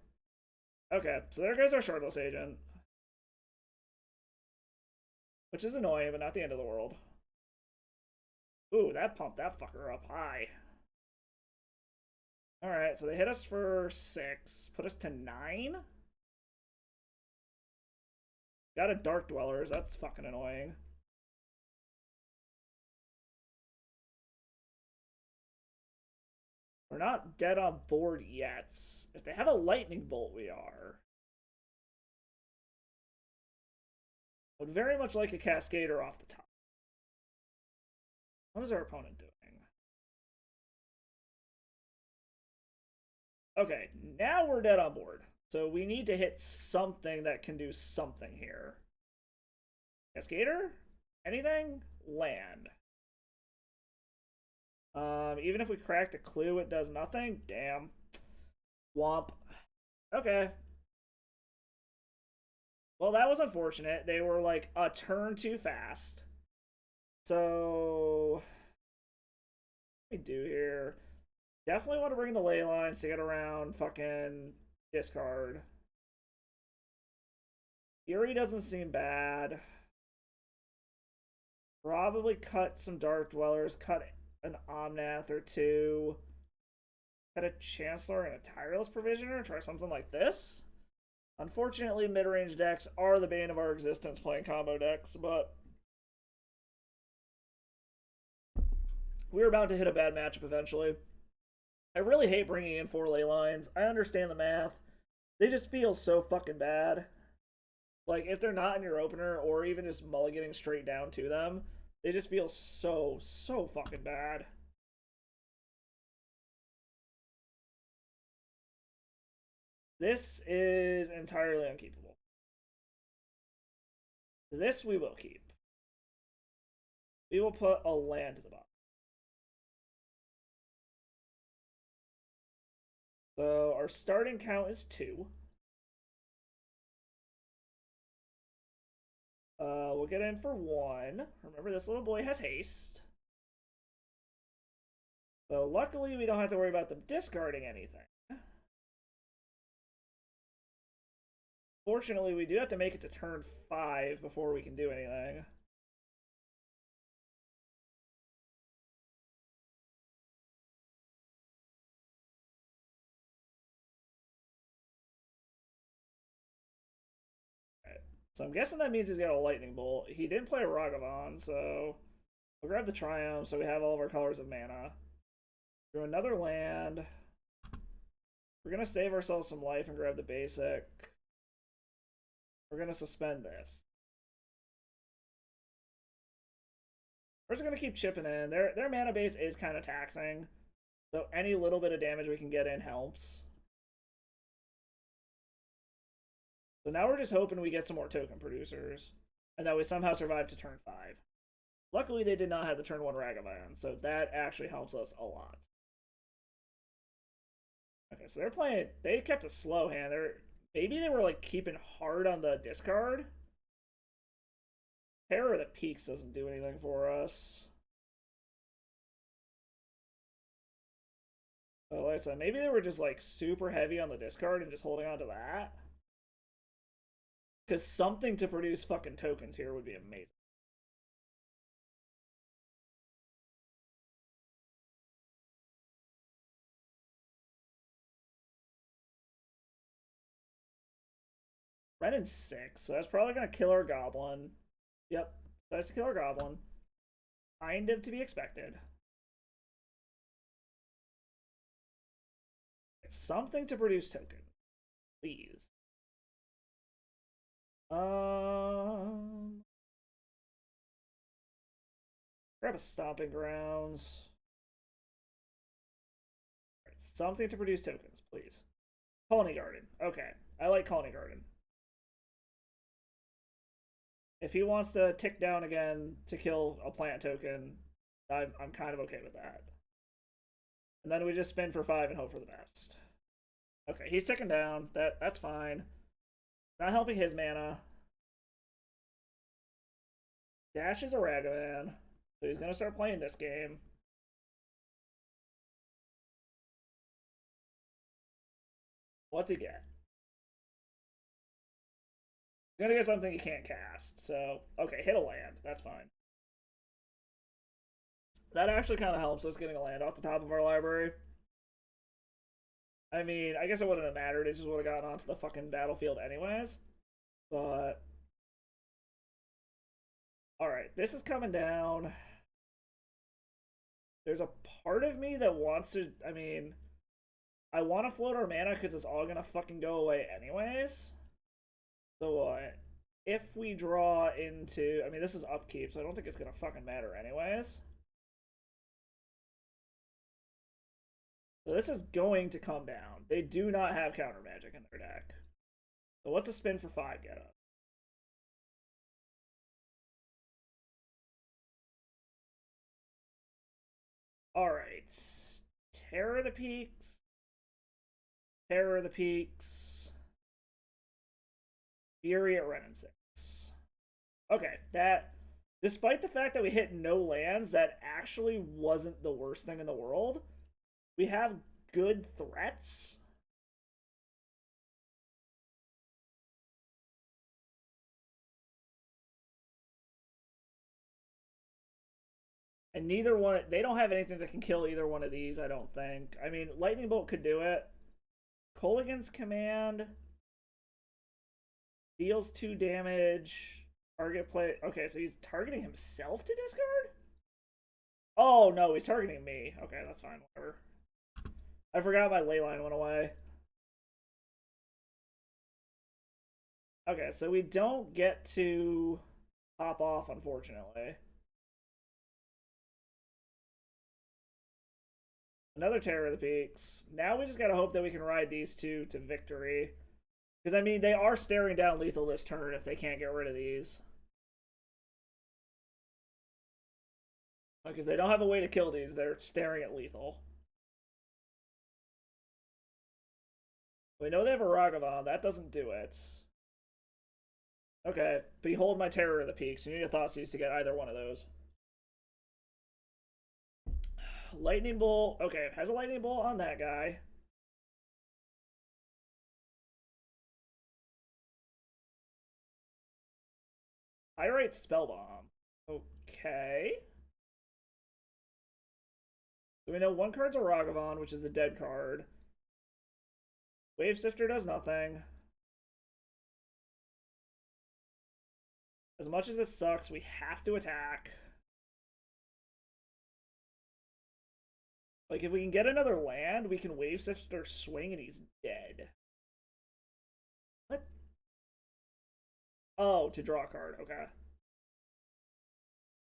Okay, so there goes our Shardless Agent. Which is annoying, but not the end of the world. Ooh, that pumped that fucker up high. Alright, so they hit us for 6. Put us to 9? Got a Dark Dwellers, that's fucking annoying. We're not dead on board yet. If they have a Lightning Bolt, we are. Would very much like a Cascader off the top. What is our opponent doing? Okay, now we're dead on board. So we need to hit something that can do something here. Cascader? Anything? Land. Even if we crack the clue, it does nothing? Damn. Womp. Okay. Well, that was unfortunate. They were like a turn too fast. So, what do we do here? Definitely want to bring the ley lines to get around fucking discard. Fury doesn't seem bad. Probably cut some Dark Dwellers, cut an Omnath or two, cut a Chancellor and a Tireless Provisioner, try something like this. Unfortunately, mid-range decks are the bane of our existence playing combo decks, but we're about to hit a bad matchup eventually. I really hate bringing in 4 ley lines. I understand the math. They just feel so fucking bad. Like, if they're not in your opener, or even just mulliganing straight down to them, they just feel so fucking bad. This is entirely unkeepable. This we will keep. We will put a land to the bottom. So our starting count is 2. We'll get in for 1. Remember, this little boy has haste. So luckily, we don't have to worry about them discarding anything. Fortunately, we do have to make it to turn 5 before we can do anything. So I'm guessing that means he's got a Lightning Bolt. He didn't play a Ragavan, so we'll grab the Triumph so we have all of our colors of mana. Through another land. We're going to save ourselves some life and grab the basic. We're going to suspend this. We're just going to keep chipping in. Their mana base is kind of taxing, so any little bit of damage we can get in helps. So now we're just hoping we get some more token producers, and that we somehow survive to turn 5. Luckily, they did not have the turn 1 Ragavan, so that actually helps us a lot. Okay, so they're playing. They kept a slow hand. Maybe they were like keeping hard on the discard. Terror of the Peaks doesn't do anything for us. So like I said, maybe they were just like super heavy on the discard and just holding on to that. Because something to produce fucking tokens here would be amazing. Red 6, so that's probably going to kill our Goblin. Yep, that's to kill our Goblin. Kind of to be expected. It's something to produce token. Please. Grab a Stomping Grounds. Right, something to produce tokens, please. Colony Garden. Okay, I like Colony Garden. If he wants to tick down again to kill a plant token, I'm kind of okay with that. And then we just spin for 5 and hope for the best. Okay, he's ticking down. That's fine. Not helping his mana. Dash is a Ragavan, so he's gonna start playing this game. What's he get? He's gonna get something he can't cast. So, okay, hit a land. That's fine. That actually kind of helps us getting a land off the top of our library. I mean, I guess it wouldn't have mattered. It just would have gotten onto the fucking battlefield anyways. But alright, this is coming down. There's a part of me that wants to, I mean, I want to float our mana because it's all gonna fucking go away anyways. So what? If we draw into, I mean, this is upkeep, so I don't think it's gonna fucking matter anyways. So this is going to come down. They do not have counter magic in their deck. So what's a spin for 5 get up? Alright. Terror of the Peaks. Terror of the Peaks. Fury at Ren 6. Okay, that, despite the fact that we hit no lands, that actually wasn't the worst thing in the world. We have good threats. And neither one, they don't have anything that can kill either one of these, I don't think. I mean, Lightning Bolt could do it. Kolaghan's Command deals 2 damage. Target play. Okay, so he's targeting himself to discard? Oh, no, he's targeting me. Okay, that's fine, whatever. I forgot my Leyline went away. Okay, so we don't get to pop off, unfortunately. Another Terror of the Peaks. Now we just gotta hope that we can ride these two to victory. Because, I mean, they are staring down lethal this turn if they can't get rid of these. Like, if they don't have a way to kill these, they're staring at lethal. We know they have a Ragavan. That doesn't do it. Okay, behold my Terror of the Peaks. You need a Thoughtseize to get either one of those. Lightning Bolt. Okay, has a Lightning Bolt on that guy. Pyrite Spellbomb. Okay. So we know one card's a Ragavan, which is a dead card. Wave Sifter does nothing. As much as this sucks, we have to attack. Like, if we can get another land, we can Wave Sifter swing and he's dead. What? Oh, to draw a card. Okay.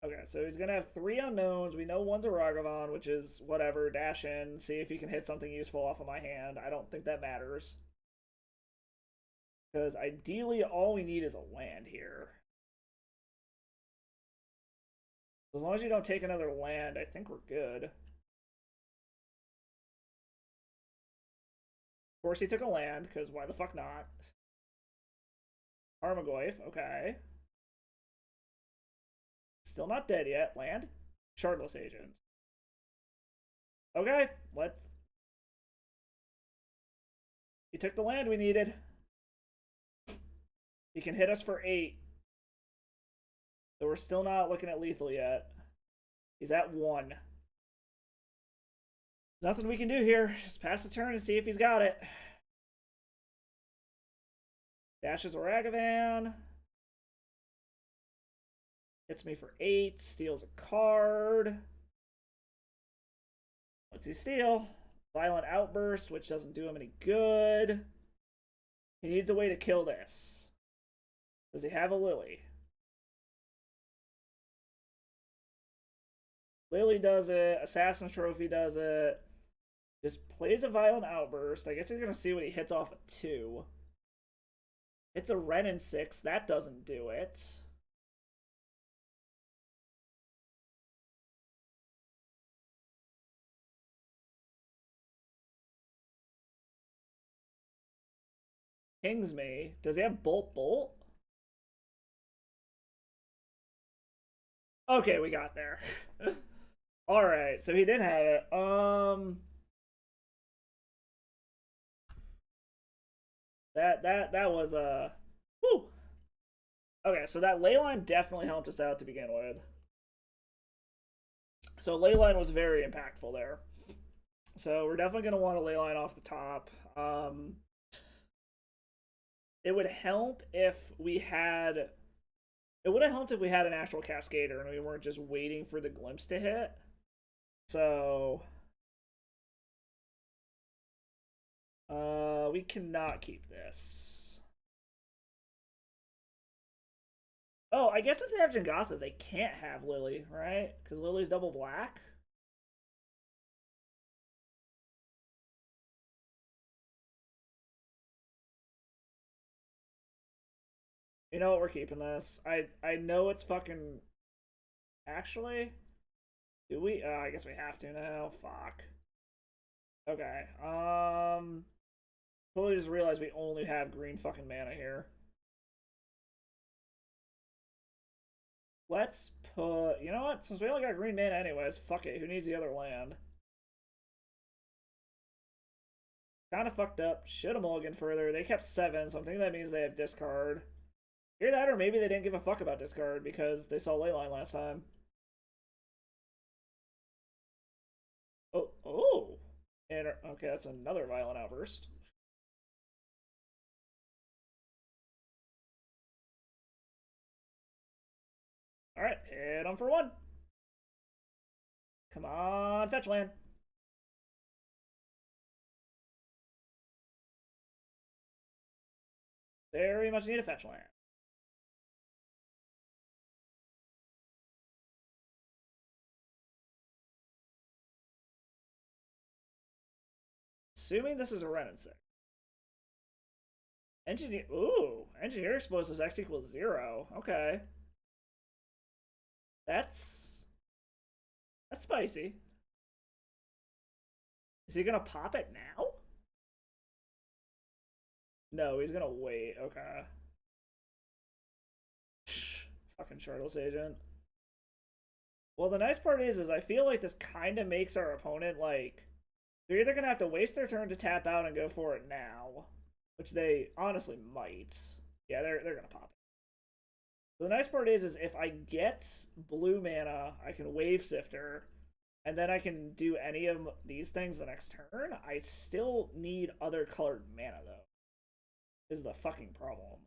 Okay, so he's gonna have 3 unknowns. We know one's a Ragavan, which is whatever. Dash in, see if he can hit something useful off of my hand. I don't think that matters. Because ideally, all we need is a land here. As long as you don't take another land, I think we're good. Of course, he took a land, because why the fuck not? Armagoyf, okay. Still not dead yet. Land? Shardless Agent. Okay, let's... He took the land we needed. He can hit us for 8. So we're still not looking at lethal yet. He's at 1. Nothing we can do here. Just pass the turn and see if he's got it. Dashes a Ragavan. Hits me for 8. Steals a card. What's he steal? Violent Outburst, which doesn't do him any good. He needs a way to kill this. Does he have a Lily? Lily does it. Assassin's Trophy does it. Just plays a Violent Outburst. I guess he's going to see what he hits off at 2. It's a Wrenn and 6. That doesn't do it. Pings me. Does he have Bolt Bolt? Okay, we got there. Alright, so he did have it. That was whew. Okay, so that Leyline definitely helped us out to begin with. So Leyline was very impactful there. So we're definitely gonna want a Leyline off the top. It would help if we had... It would have helped if we had an actual Cascader and we weren't just waiting for the Glimpse to hit. So... we cannot keep this. Oh, I guess if they have Jangotha, they can't have Lily, right? Because Lily's double black? You know what? We're keeping this. I know it's fucking... Actually? Do we? I guess we have to now. Fuck. Okay. Totally just realized we only have green fucking mana here. Let's put... You know what? Since we only got green mana anyways, fuck it. Who needs the other land? Kind of fucked up. Should have mulliganed further. They kept 7, so I'm thinking that means they have discard. Hear that, or maybe they didn't give a fuck about discard because they saw Leyline last time. Okay, that's another violent outburst. Alright, hit him for one. Come on, fetch land. Very much need a fetch land. Assuming this is a Ren and 6. Engineer. Ooh, engineer explosives X equals 0. Okay. That's spicy. Is he gonna pop it now? No, he's gonna wait. Okay. Fucking Charles agent. Well, the nice part is I feel like this kind of makes our opponent like they're either gonna have to waste their turn to tap out and go for it now, which they honestly might. Yeah, they're gonna pop it. So the nice part is if I get blue mana, I can Wave Sifter, and then I can do any of these things the next turn. I still need other colored mana though. This is the fucking problem.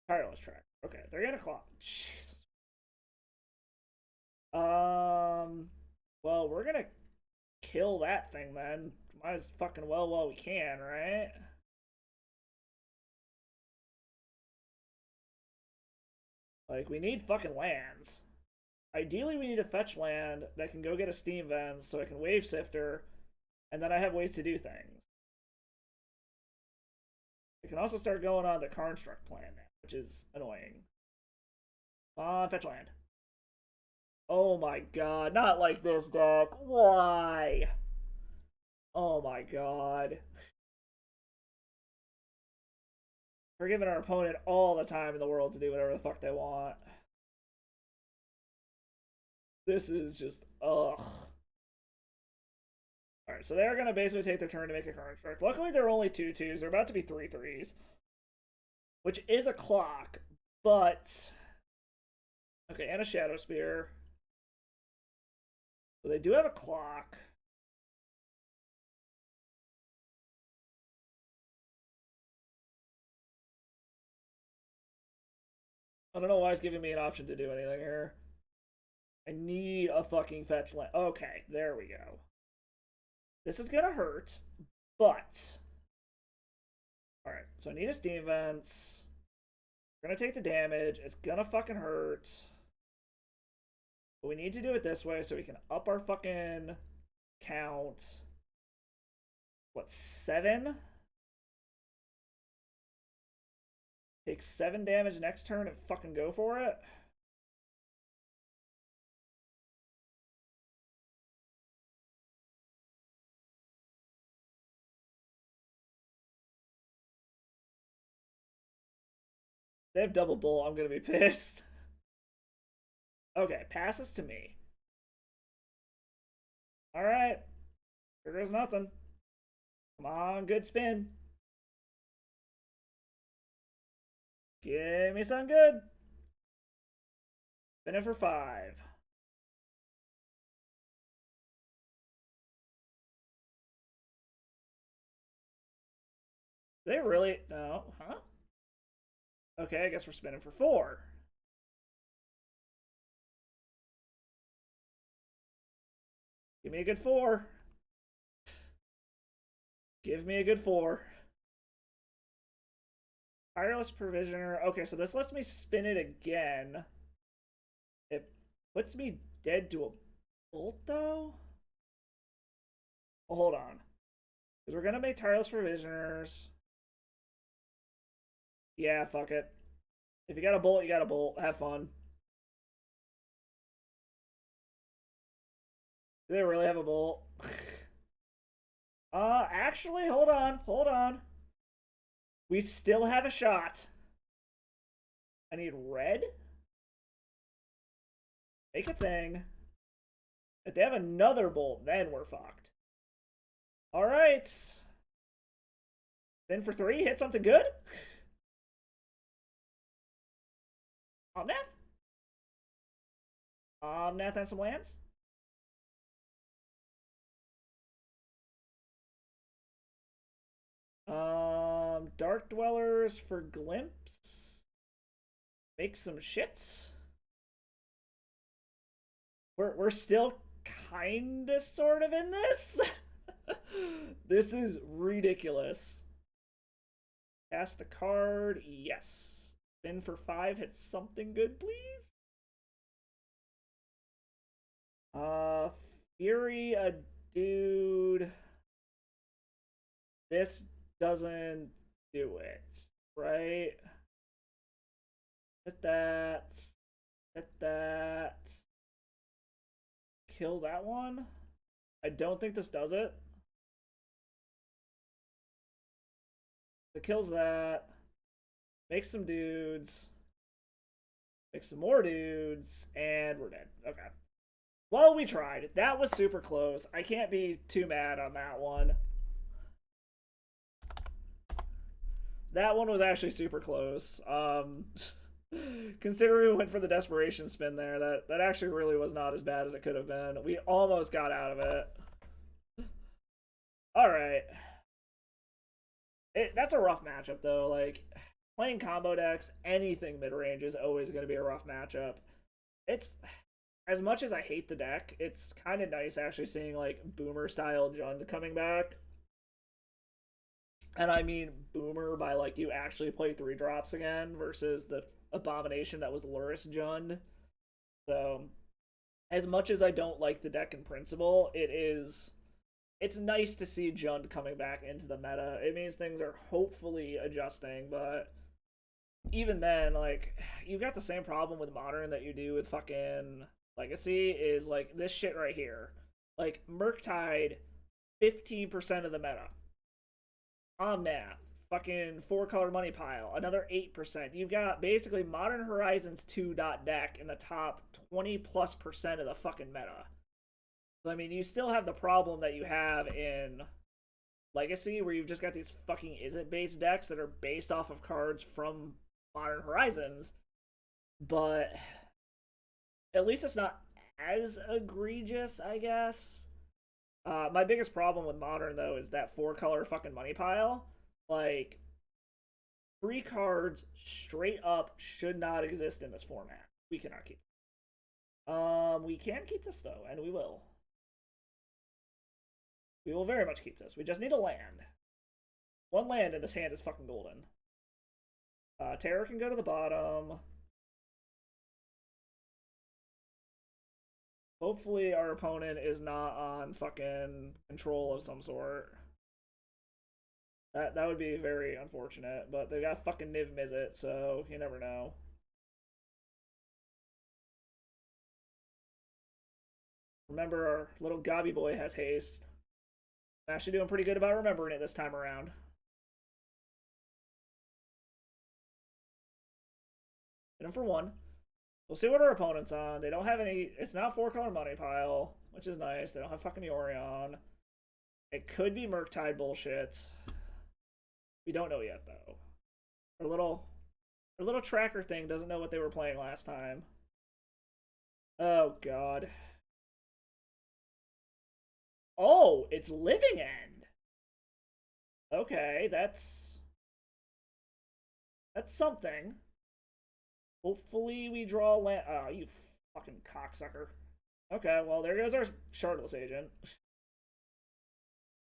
Tireless track. Okay, they're gonna clock. Jesus. Well, we're gonna kill that thing then. Might as fucking well while we can, right? Like, we need fucking lands. Ideally, we need a fetch land that can go get a Steam Vent so I can Wave Sifter, and then I have ways to do things. I can also start going on the Construct plan now, which is annoying. Fetch land. Oh my god, not like this deck. Why? Oh my god. We're giving our opponent all the time in the world to do whatever the fuck they want. This is just, ugh. Alright, so they're going to basically take their turn to make a construct. Luckily, they're only 2/2s. They're about to be 3/3s. Which is a clock, but... Okay, and a Shadow Spear. So they do have a clock. I don't know why it's giving me an option to do anything here. I need a fucking fetch land. Okay, there we go. This is gonna hurt, but... Alright, so I need a Steam Vents. We're gonna take the damage. It's gonna fucking hurt. But we need to do it this way so we can up our fucking count. What, 7? Take 7 damage next turn and fucking go for it. They have double bull. I'm gonna be pissed. Okay, passes to me. Alright. Here goes nothing. Come on, good spin. Give me something good. Spin it for 5. They really... No, huh? Okay, I guess we're spinning for 4. Give me a good 4. Give me a good 4. Tireless Provisioner. Okay, so this lets me spin it again. It puts me dead to a bolt, though? Well, hold on. Because we're going to make Tireless Provisioners. Yeah, fuck it. If you got a bolt, you got a bolt. Have fun. Do they really have a bolt? Actually, hold on. Hold on. We still have a shot. I need red. Make a thing. If they have another bolt, then we're fucked. Alright. Then for 3, hit something good? Omnath? Omnath and some lands? Dark Dwellers for Glimpse. Make some shits. We're still kinda sort of in this. This is ridiculous. Cast the card. Yes. Spin for 5. Hit something good, please. Fury a dude. This doesn't do it, right? Hit that. Hit that. Kill that one. I don't think this does it. It kills that. Make some dudes. Make some more dudes. And we're dead. Okay. Well, we tried. That was super close. I can't be too mad on that one. That one was actually super close. Considering we went for the desperation spin there, that actually really was not as bad as it could have been. We almost got out of it. Alright. That's a rough matchup, though. Like, playing combo decks, anything mid-range is always going to be a rough matchup. It's... As much as I hate the deck, it's kind of nice actually seeing, like, Boomer-style Jund coming back. And I mean Boomer by, like, you actually play 3-drops again versus the abomination that was Luris Jund. So, as much as I don't like the deck in principle, it's nice to see Jund coming back into the meta. It means things are hopefully adjusting, but even then, like, you got the same problem with Modern that you do with fucking Legacy, is, like, this shit right here. Like, Murktide, 15% of the meta. Omnath, fucking 4-color money pile, another 8%. You've got basically Modern Horizons 2 deck in the top 20+% of the fucking meta. So, I mean, you still have the problem that you have in Legacy, where you've just got these fucking Izzet-based decks that are based off of cards from Modern Horizons, but at least it's not as egregious, I guess. My biggest problem with Modern, though, is that 4-color fucking money pile. Like, 3 cards straight up should not exist in this format. We cannot keep it. We can keep this, though, and we will. We will very much keep this. We just need a land. One land in this hand is fucking golden. Terror can go to the bottom. Hopefully our opponent is not on fucking control of some sort. That would be very unfortunate, but they got fucking Niv Mizzet, so you never know. Remember, our little Gobby boy has haste. I'm actually doing pretty good about remembering it this time around. Hit him for 1. We'll see what our opponent's on. They don't have any... It's not 4-color money pile, which is nice. They don't have fucking Yorion. It could be Murktide bullshit. We don't know yet, though. Our little tracker thing doesn't know what they were playing last time. Oh, God. Oh, it's Living End. Okay, that's something. Hopefully we draw land. Oh, you fucking cocksucker. Okay, well, there goes our Shardless Agent.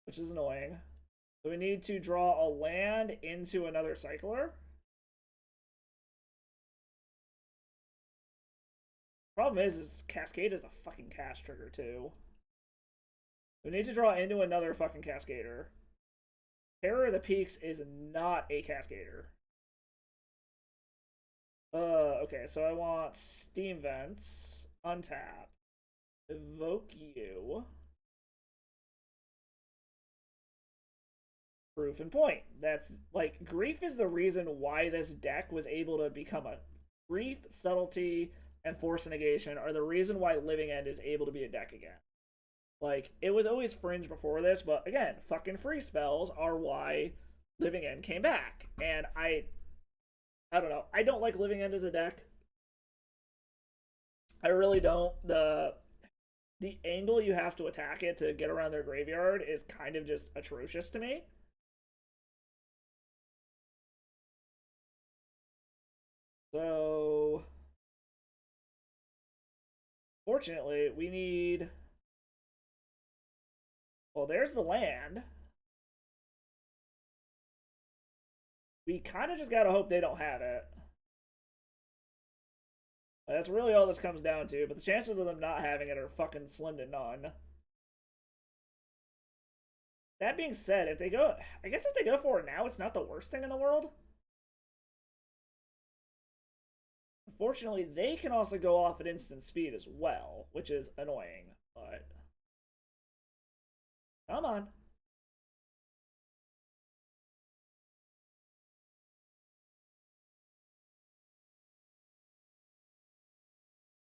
Which is annoying. So we need to draw a land into another Cycler. Problem is Cascade is a fucking cast trigger, too. We need to draw into another fucking Cascader. Terror of the Peaks is not a Cascader. Okay, so I want Steam Vents, untap, evoke you, Proof and Point. That's, like, Grief is the reason why this deck was able to become a... Grief, Subtlety, and Force Negation are the reason why Living End is able to be a deck again. Like, it was always Fringe before this, but again, fucking free spells are why Living End came back. And I don't know. I don't like Living End as a deck. I really don't. The angle you have to attack it to get around their graveyard is kind of just atrocious to me. So, fortunately, we need. Well, there's the land. We kind of just gotta hope they don't have it. That's really all this comes down to, but the chances of them not having it are fucking slim to none. That being said, if they go, I guess if they go for it now, it's not the worst thing in the world. Unfortunately, they can also go off at instant speed as well, which is annoying, but come on.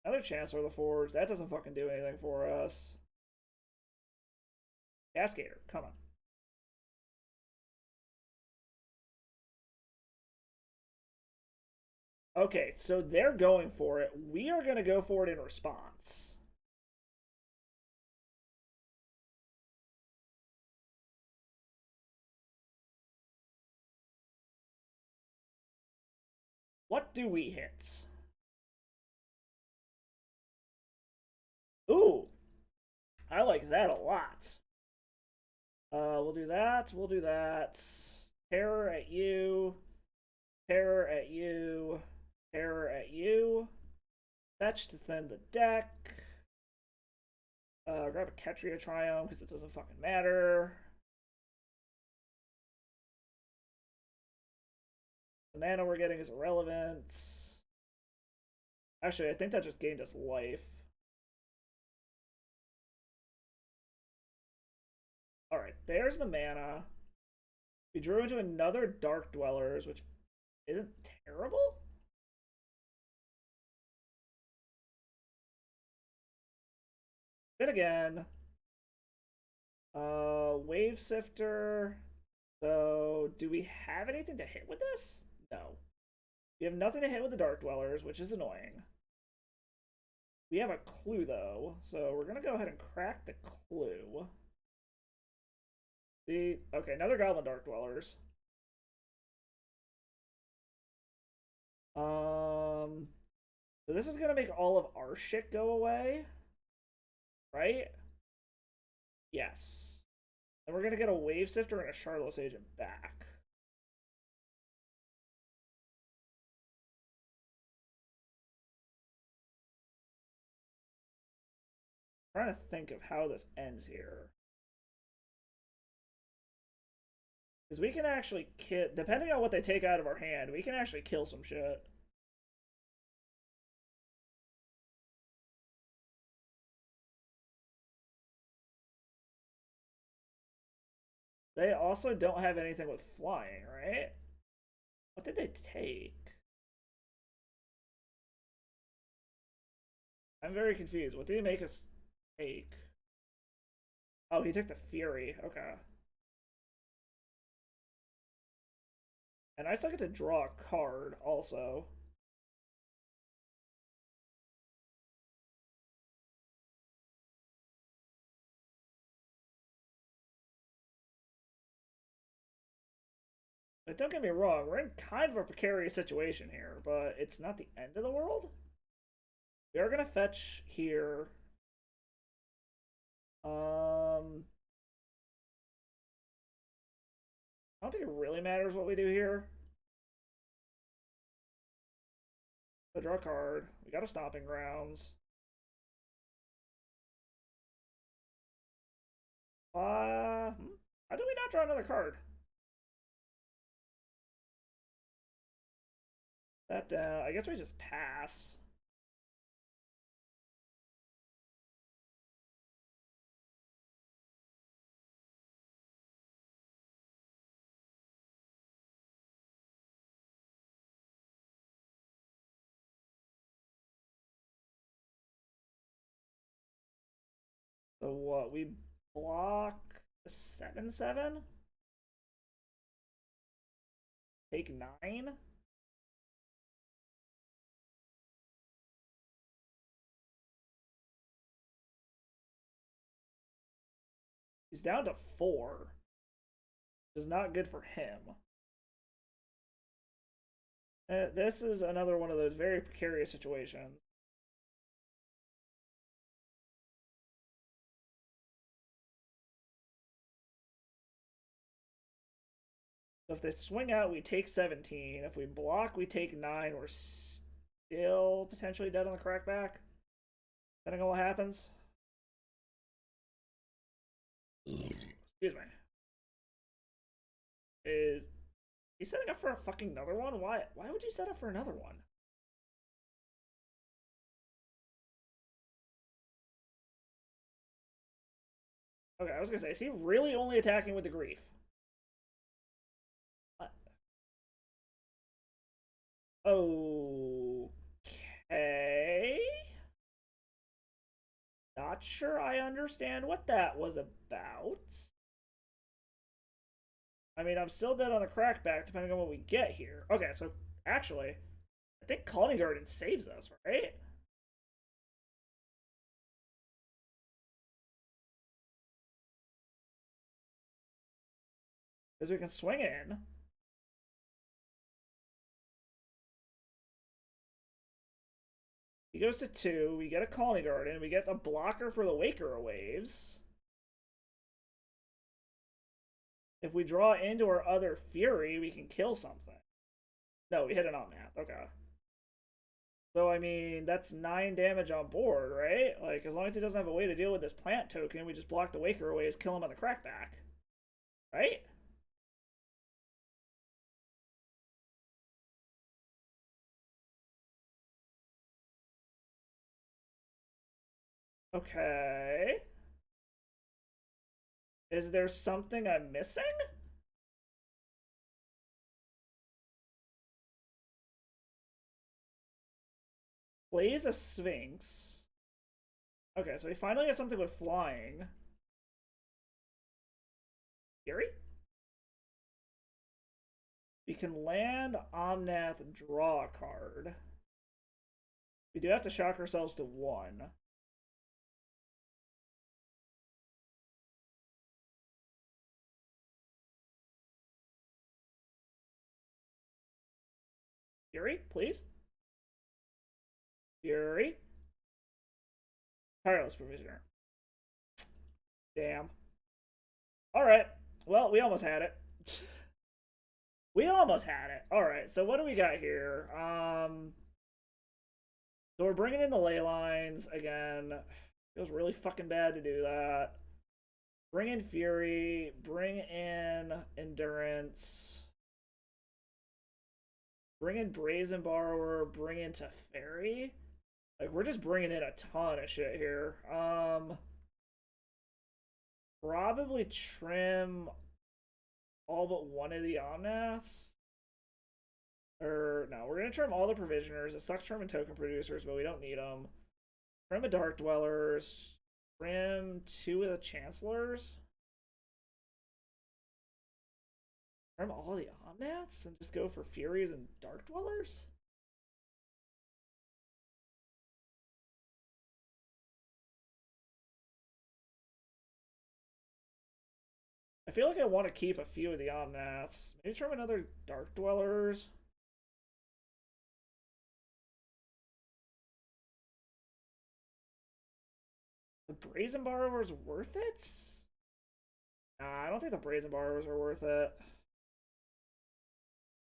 Another Chancellor of the Forge. That doesn't fucking do anything for us. Cascader, come on. Okay, so they're going for it. We are going to go for it in response. What do we hit? Ooh, I like that a lot. We'll do that. We'll do that. Terror at you. Terror at you. Terror at you. Fetch to thin the deck. Grab a Ketria Triumph because it doesn't fucking matter. The mana we're getting is irrelevant. Actually, I think that just gained us life. Alright, there's the mana. We drew into another Dark Dwellers, which isn't terrible. Then again, Wave Sifter. So, do we have anything to hit with this? No. We have nothing to hit with the Dark Dwellers, which is annoying. We have a clue, though, so we're going to go ahead and crack the clue. See? Okay, another Goblin Dark Dwellers. So this is going to make all of our shit go away. Right? Yes. And we're going to get a Wave Sifter and a Shardless Agent back. I'm trying to think of how this ends here. Because we can actually kill, depending on what they take out of our hand, we can actually kill some shit. They also don't have anything with flying, right? What did they take? I'm very confused. What did he make us take? Oh, he took the Fury. Okay. And I still get to draw a card, also. But don't get me wrong, we're in kind of a precarious situation here, but it's not the end of the world. We are gonna fetch here. I don't think it really matters what we do here. I draw a card. We got a Stomping Grounds. How do we not draw another card? That I guess we just pass. So what? We block 7/7. Take 9. He's down to 4. Which is not good for him. This is another one of those very precarious situations. So if they swing out, we take 17. If we block, we take 9. We're still potentially dead on the crackback, depending on what happens. Excuse me. Is he setting up for a fucking another one? Why would you set up for another one? Okay, I was gonna say, is he really only attacking with the grief? What? Okay. Not sure I understand what that was about. I mean, I'm still dead on the crackback, depending on what we get here. Okay, so actually, I think Colony Garden saves us, right? Because we can swing in. He goes to 2. We get a Colony Garden. We get a blocker for the Waker Waves. If we draw into our other Fury, we can kill something. No, we hit it on that. Okay. So, I mean, that's 9 damage on board, right? Like, as long as he doesn't have a way to deal with this plant token, we just block the Waker Waves, kill him on the crackback. Right? Okay. Is there something I'm missing? Plays a Sphinx. Okay, so we finally get something with flying. Fury? We can land Omnath, draw a card. We do have to shock ourselves to 1. Fury, please. Fury. Tireless Provisioner. Damn. Alright. Well, we almost had it. We almost had it. Alright, so what do we got here? So we're bringing in the ley lines again. Feels really fucking bad to do that. Bring in Fury. Bring in Endurance. Bring in Brazen Borrower. Bring in Teferi. Like, we're just bringing in a ton of shit here. Probably trim all but one of the Omnaths. Or, no, we're going to trim all the Provisioners. It sucks trimming token producers, but we don't need them. Trim the Dark Dwellers. Trim 2 of the Chancellors. Trim all the Omnaths and just go for Furies and Dark Dwellers? I feel like I want to keep a few of the Omnaths. Maybe trim another Dark Dwellers. The Brazen Borrowers worth it? Nah, I don't think the Brazen Borrowers are worth it.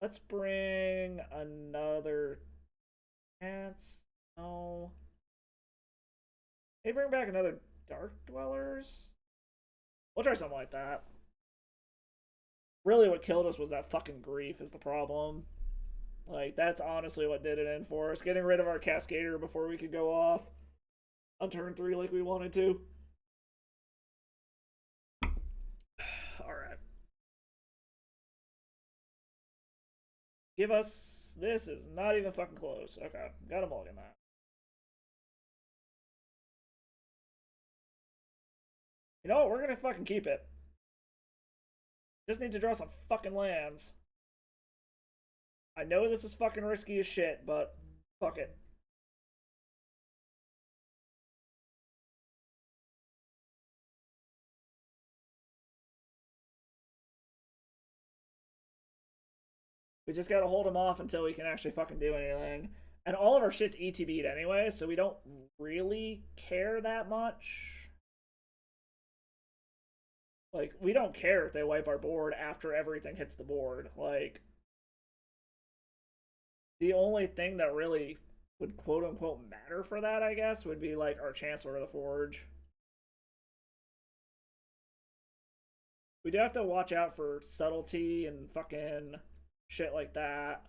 Let's bring another chance. No. Maybe bring back another Dark Dwellers. We'll try something like that. Really, what killed us was that fucking grief is the problem. Like, that's honestly what did it in for us. Getting rid of our Cascader before we could go off on turn 3 like we wanted to. Alright. Give us... This is not even fucking close. Okay, got a mulligan that. You know what? We're gonna fucking keep it. Just need to draw some fucking lands. I know this is fucking risky as shit, but fuck it. We just gotta hold them off until we can actually fucking do anything. And all of our shit's ETB'd anyway, so we don't really care that much. Like, we don't care if they wipe our board after everything hits the board. Like, the only thing that really would quote unquote matter for that, I guess, would be like our Chancellor of the Forge. We do have to watch out for subtlety and fucking shit like that.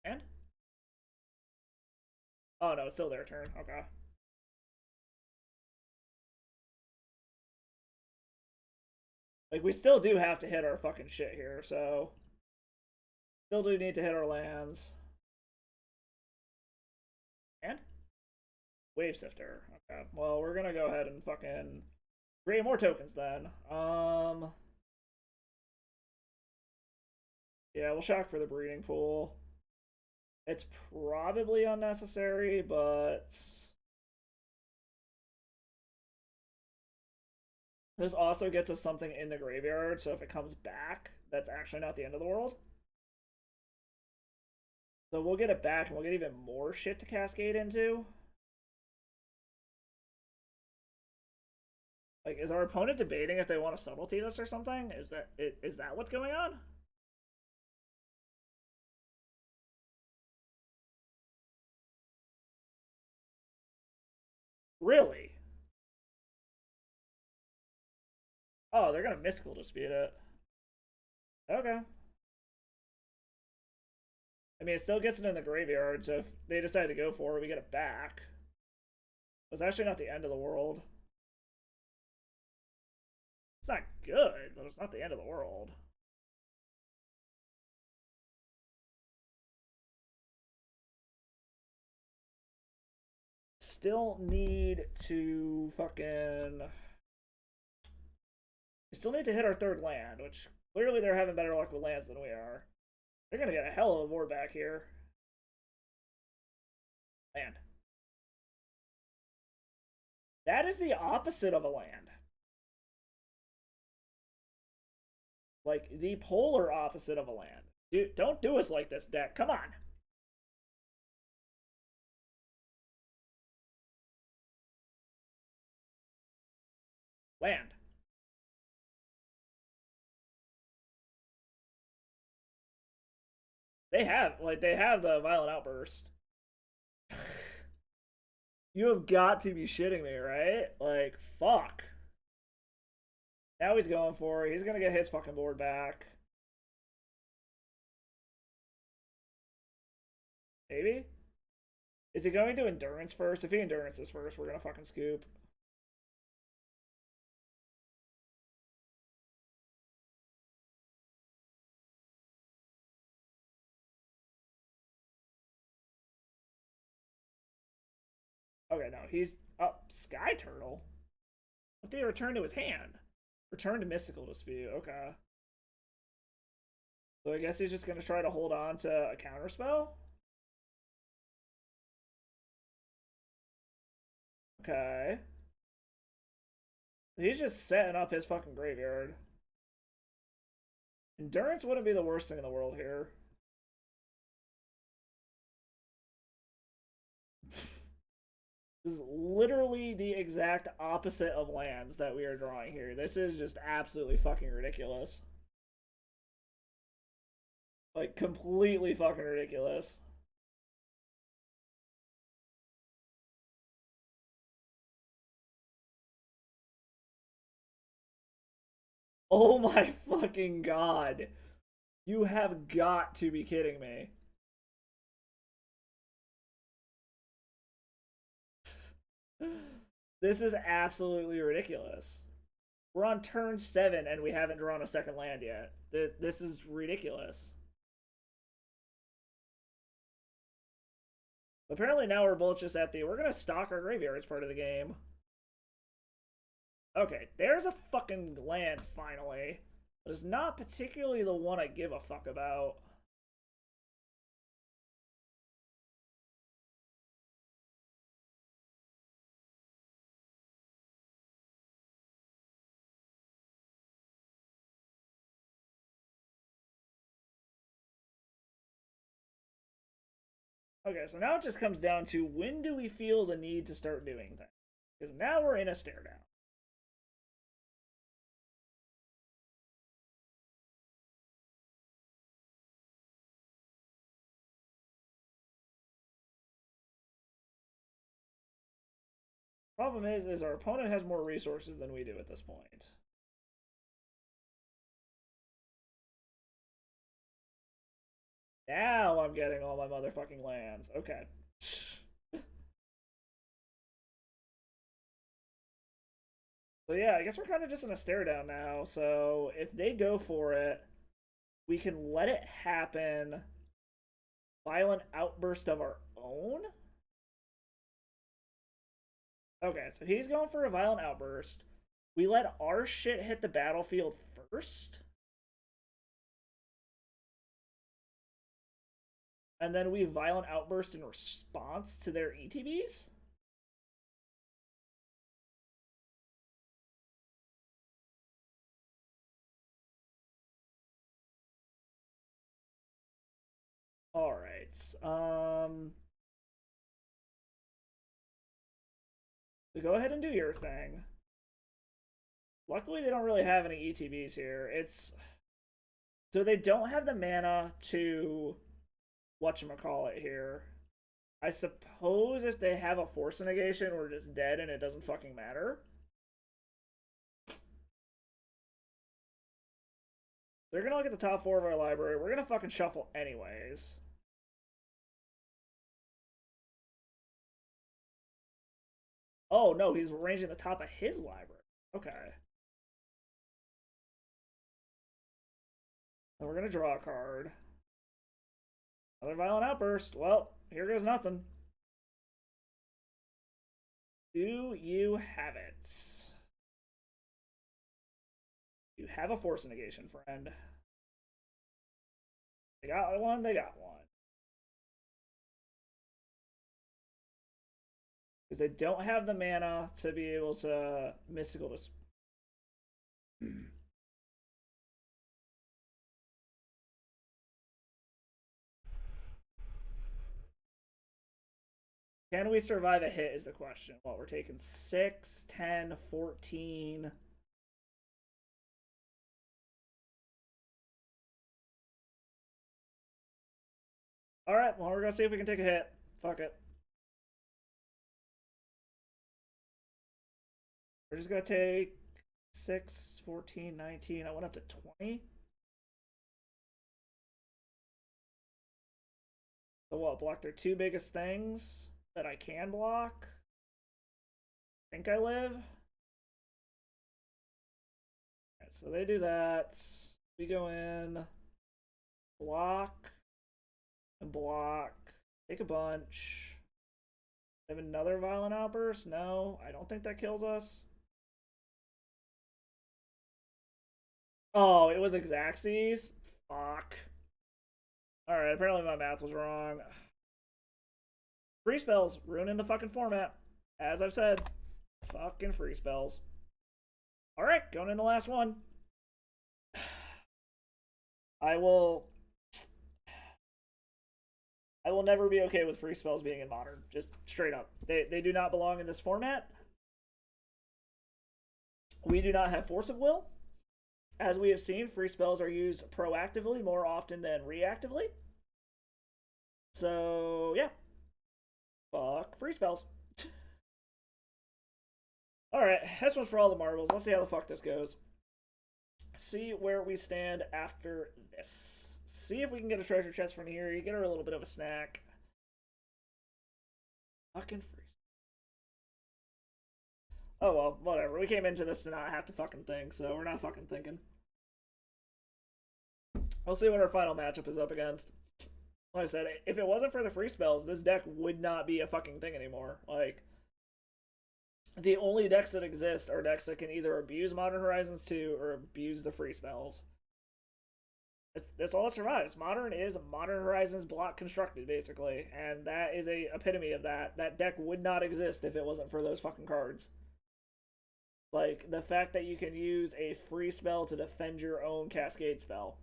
And? Oh no, it's still their turn. Okay. Like, we still do have to hit our fucking shit here, so. Still do need to hit our lands. And? Wave Sifter. Okay. Well, we're gonna go ahead and fucking create more tokens then. Yeah, we'll shock for the breeding pool. It's probably unnecessary, but this also gets us something in the graveyard, so if it comes back, that's actually not the end of the world. So we'll get it back, and we'll get even more shit to cascade into. Like, is our opponent debating if they want to subtlety this or something? Is that what's going on? Really? Oh, they're gonna mystical dispute it. Okay. I mean, it still gets it in the graveyard, so if they decide to go for it, we get it back. It's actually not the end of the world. It's not good, but it's not the end of the world. Still need to fucking... We still need to hit our third land, which clearly they're having better luck with lands than we are. They're gonna get a hell of a board back here. Land. That is the opposite of a land. Like, the polar opposite of a land. Dude, don't do us like this, deck. Come on. Land. They have the violent outburst. You have got to be shitting me, right? Like, fuck. Now he's going for it. He's gonna get his fucking board back. Maybe? Is he going to endurance first? If he endurances first, we're gonna fucking scoop. Okay, no, he's up. Sky Turtle? What did he return to his hand? Return to Mystical Dispute. Okay. So I guess he's just gonna try to hold on to a counterspell? Okay. He's just setting up his fucking graveyard. Endurance wouldn't be the worst thing in the world here. This is literally the exact opposite of lands that we are drawing here. This is just absolutely fucking ridiculous. Like, completely fucking ridiculous. Oh my fucking god. You have got to be kidding me. This is absolutely ridiculous. We're on turn 7 and we haven't drawn a second land yet. This is ridiculous. Apparently now we're both just at the, we're gonna stock our graveyards part of the game. Okay, there's a fucking land finally. But it's not particularly the one I give a fuck about. Okay, so now it just comes down to when do we feel the need to start doing things? Because now we're in a stare down. Problem is our opponent has more resources than we do at this point. Now I'm getting all my motherfucking lands. Okay. So yeah, I guess we're kind of just in a stare down now. So if they go for it, we can let it happen. Violent outburst of our own? Okay, so he's going for a violent outburst. We let our shit hit the battlefield first. And then we violent outburst in response to their ETBs? Alright. So go ahead and do your thing. Luckily, they don't really have any ETBs here. It's so they don't have the mana to whatchamacallit here. I suppose if they have a force negation, we're just dead and it doesn't fucking matter. They're gonna look at the top 4 of our library. We're gonna fucking shuffle anyways. Oh no, he's arranging the top of his library. Okay. And we're gonna draw a card. Another violent outburst. Well, here goes nothing. Do you have it? You have a force negation, friend. They got one, they got one. Because they don't have the mana to be able to mystical to. Can we survive a hit is the question. Well, we're taking 6, 10, 14. Alright, well, we're gonna see if we can take a hit. Fuck it. We're just gonna take 6, 14, 19. I went up to 20. So what, block their 2 biggest things that I can block? I think I live. Alright, so they do that. We go in, block, and block. Take a bunch. They have another violent outburst? No, I don't think that kills us. Oh, it was Xaxes? Fuck. Alright, apparently my math was wrong. Free spells, ruining the fucking format. As I've said, fucking free spells. Alright, going in the last one. I will never be okay with free spells being in Modern. Just straight up. They do not belong in this format. We do not have Force of Will. As we have seen, free spells are used proactively more often than reactively. So, yeah. Fuck free spells. Alright, this one's for all the marbles. Let's see how the fuck this goes. See where we stand after this. See if we can get a treasure chest from here. You get her a little bit of a snack. Fucking free. Oh well, whatever. We came into this to not have to fucking think, so we're not fucking thinking. We'll see what our final matchup is up against. Like I said, if it wasn't for the free spells, this deck would not be a fucking thing anymore. Like, the only decks that exist are decks that can either abuse Modern Horizons 2 or abuse the free spells. That's all that survives. Modern is Modern Horizons block constructed, basically, and that is a epitome of that. That deck would not exist if it wasn't for those fucking cards. Like, the fact that you can use a free spell to defend your own Cascade spell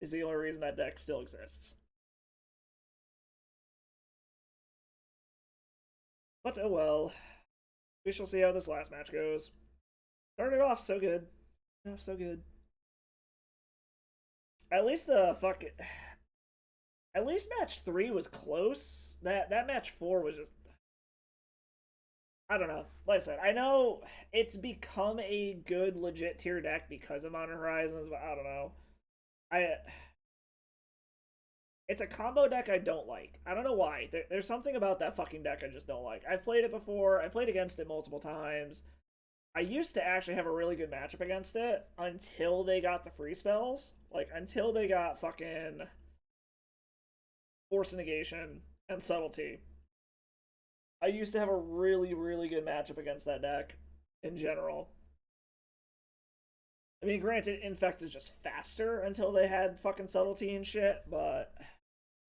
is the only reason that deck still exists. But oh well. We shall see how this last match goes. Started off so good. Off so good. At least the fuck it. At least match 3 was close. That match 4 was just, I don't know. Like I said, I know it's become a good legit tier deck because of Modern Horizons, but I don't know. I It's a combo deck I don't like. I don't know why. There's something about that fucking deck I just don't like. I've played it before. I played against it multiple times. I used to actually have a really good matchup against it until they got the free spells. Like, until they got fucking Force Negation and Subtlety. I used to have a really, really good matchup against that deck in general. I mean, granted, Infect is just faster until they had fucking Subtlety and shit, but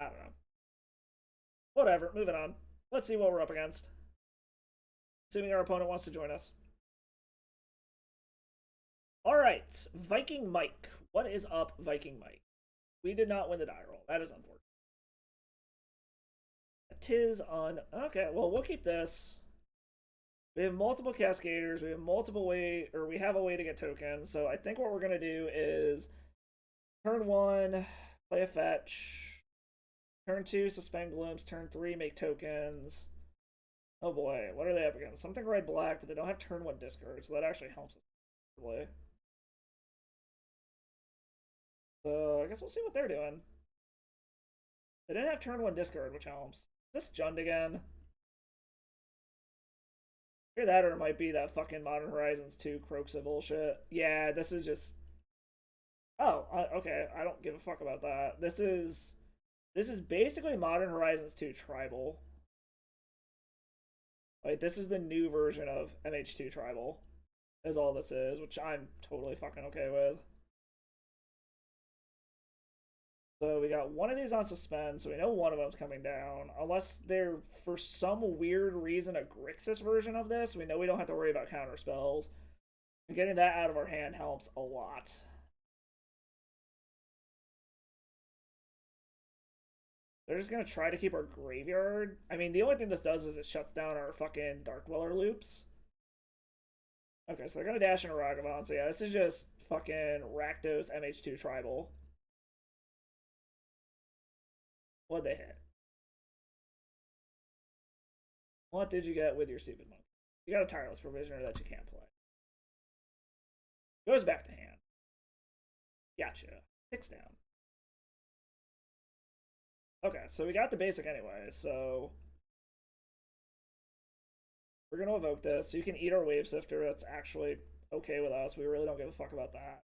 I don't know. Whatever, moving on. Let's see what we're up against. Assuming our opponent wants to join us. Alright, Viking Mike. What is up, Viking Mike? We did not win the die roll. That is unfortunate. Tis on. Okay, well, we'll keep this. We have multiple Cascaders. We have multiple way, or we have a way to get tokens. So I think what we're gonna do is turn 1, play a fetch. Turn 2, suspend glimpse. Turn 3, make tokens. Oh boy, what are they up against? Something red black, but they don't have turn 1 discard, so that actually helps us play. So I guess we'll see what they're doing. They didn't have turn 1 discard, which helps. Is this Jund again? Either that or it might be that fucking Modern Horizons 2 Croxa bullshit. Yeah, this is just... Oh, okay. I don't give a fuck about that. This is basically Modern Horizons 2 Tribal. Like, this is the new version of MH2 Tribal. Is all this is, which I'm totally fucking okay with. So we got one of these on suspend, so we know one of them's coming down. Unless they're, for some weird reason, a Grixis version of this, we know we don't have to worry about counter spells. And getting that out of our hand helps a lot. They're just going to try to keep our graveyard. I mean, the only thing this does is it shuts down our fucking Dark Dweller loops. Okay, so they're going to dash into Ragavan. So yeah, this is just fucking Rakdos MH2 Tribal. What'd they hit? What did you get with your stupid monkey? You got a Tireless Provisioner that you can't play. Goes back to hand. Gotcha. 6 down. Okay, so we got the basic anyway, so we're gonna evoke this. So you can eat our Wave Sifter. That's actually okay with us. We really don't give a fuck about that.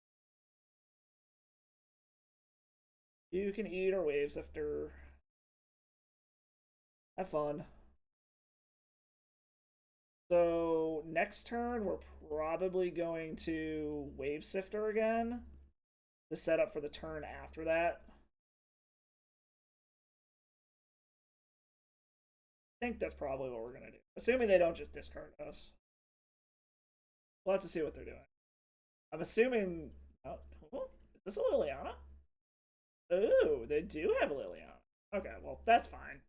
You can eat our Wave Sifter. Have fun. So next turn, we're probably going to Wave Sifter again to set up for the turn after that. I think that's probably what we're going to do. Assuming they don't just discard us. We'll have to see what they're doing. I'm assuming... Oh, is this a Liliana? Ooh, they do have a Liliana. Okay, well, that's fine.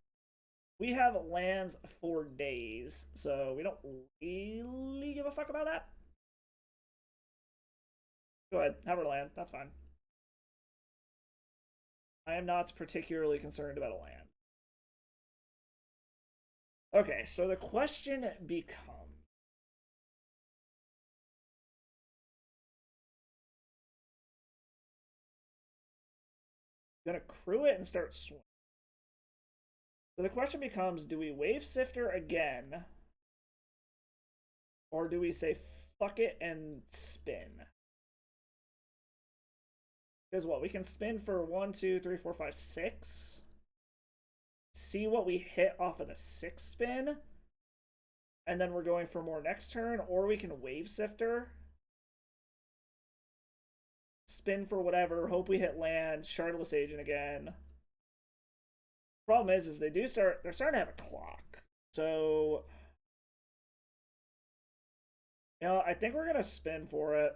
We have lands for days, so we don't really give a fuck about that. Go ahead, have our land. That's fine. I am not particularly concerned about a land. Okay, so the question becomes... Gonna crew it and start swinging. So the question becomes, do we Wave Sifter again? Or do we say fuck it and spin? Because what, we can spin for 1, 2, 3, 4, 5, 6. See what we hit off of the 6th spin. And then we're going for more next turn. Or we can Wave Sifter. Spin for whatever. Hope we hit land. Shardless Agent again. Problem is they're starting to have a clock. So, you know, I think we're gonna spin for it.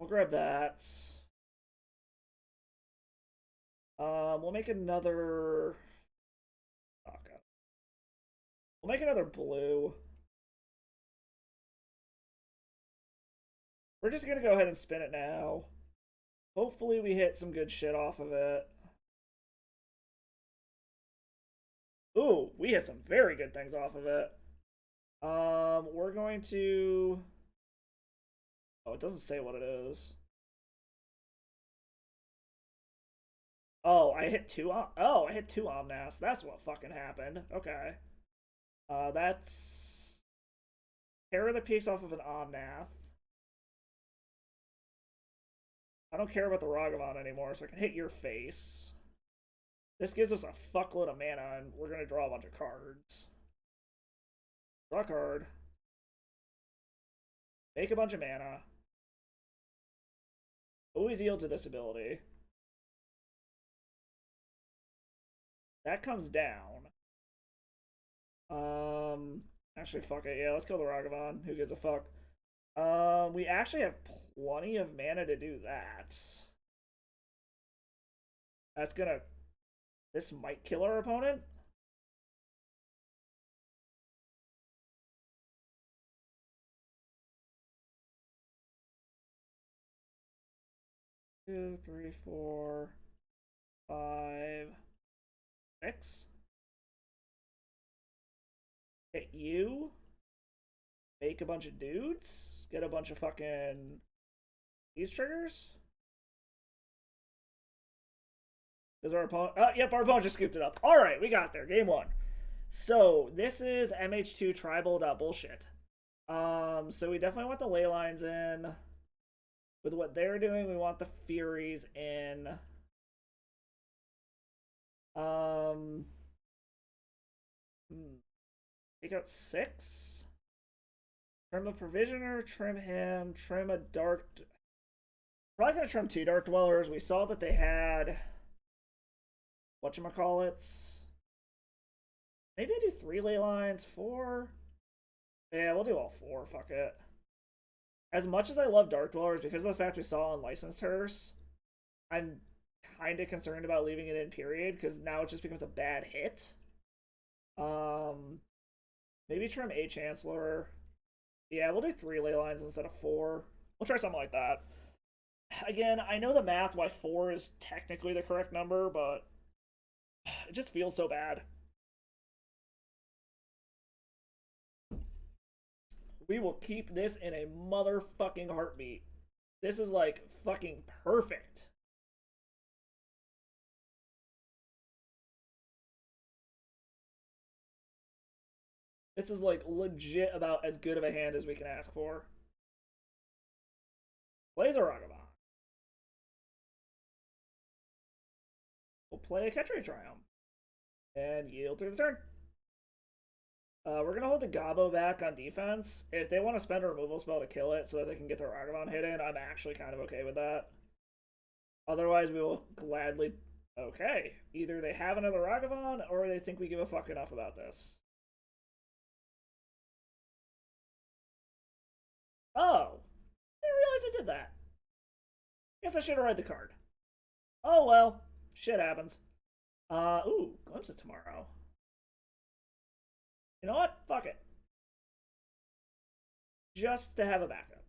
We'll grab that. We'll make another. Oh god. We'll make another blue. We're just gonna go ahead and spin it now. Hopefully we hit some good shit off of it. Ooh, we hit some very good things off of it. We're going to... Oh, it doesn't say what it is. Oh, I hit two. I hit two Omnas. That's what fucking happened. Okay. That's tear the peaks off of an Omnath. I don't care about the Ragavan anymore, so I can hit your face. This gives us a fuckload of mana, and we're gonna draw a bunch of cards. Draw a card. Make a bunch of mana. Always yield to this ability. That comes down. Actually, fuck it. Yeah, let's kill the Ragavan. Who gives a fuck? We actually have plenty of mana to do that. That's gonna... This might kill our opponent. Two, three, four, five, six. Hit you. Make a bunch of dudes. Get a bunch of fucking... These triggers. Does our opponent... Oh, yep, our opponent just scooped it up. Alright, we got there. Game one. So, this is MH2 tribal bullshit. So we definitely want the ley lines in. With what they're doing, we want the Furies in. Take out 6. Trim a Provisioner, trim him, trim a Dark... Probably gonna trim 2 Dark Dwellers. We saw that they had... Whatchamacallits? Maybe I do 3 ley lines, 4? Yeah, we'll do all 4, fuck it. As much as I love Dark Dwellers, because of the fact we saw Unlicensed Hearse, I'm kind of concerned about leaving it in, period, because now it just becomes a bad hit. Maybe trim a Chancellor. Yeah, we'll do 3 ley lines instead of 4. We'll try something like that. Again, I know the math why 4 is technically the correct number, but it just feels so bad. We will keep this in a motherfucking heartbeat. This is like fucking perfect. This is like legit about as good of a hand as we can ask for. Plays a Ragavan. We'll play a Ketri Triumph. And yield through the turn. We're going to hold the Gabo back on defense. If they want to spend a removal spell to kill it so that they can get their Ragavan hit in, I'm actually kind of okay with that. Otherwise, we will gladly... Okay. Either they have another Ragavan, or they think we give a fuck enough about this. Oh. I didn't realize I did that. Guess I should have read the card. Oh well. Shit happens. Ooh. Glimpse of Tomorrow. You know what? Fuck it. Just to have a backup.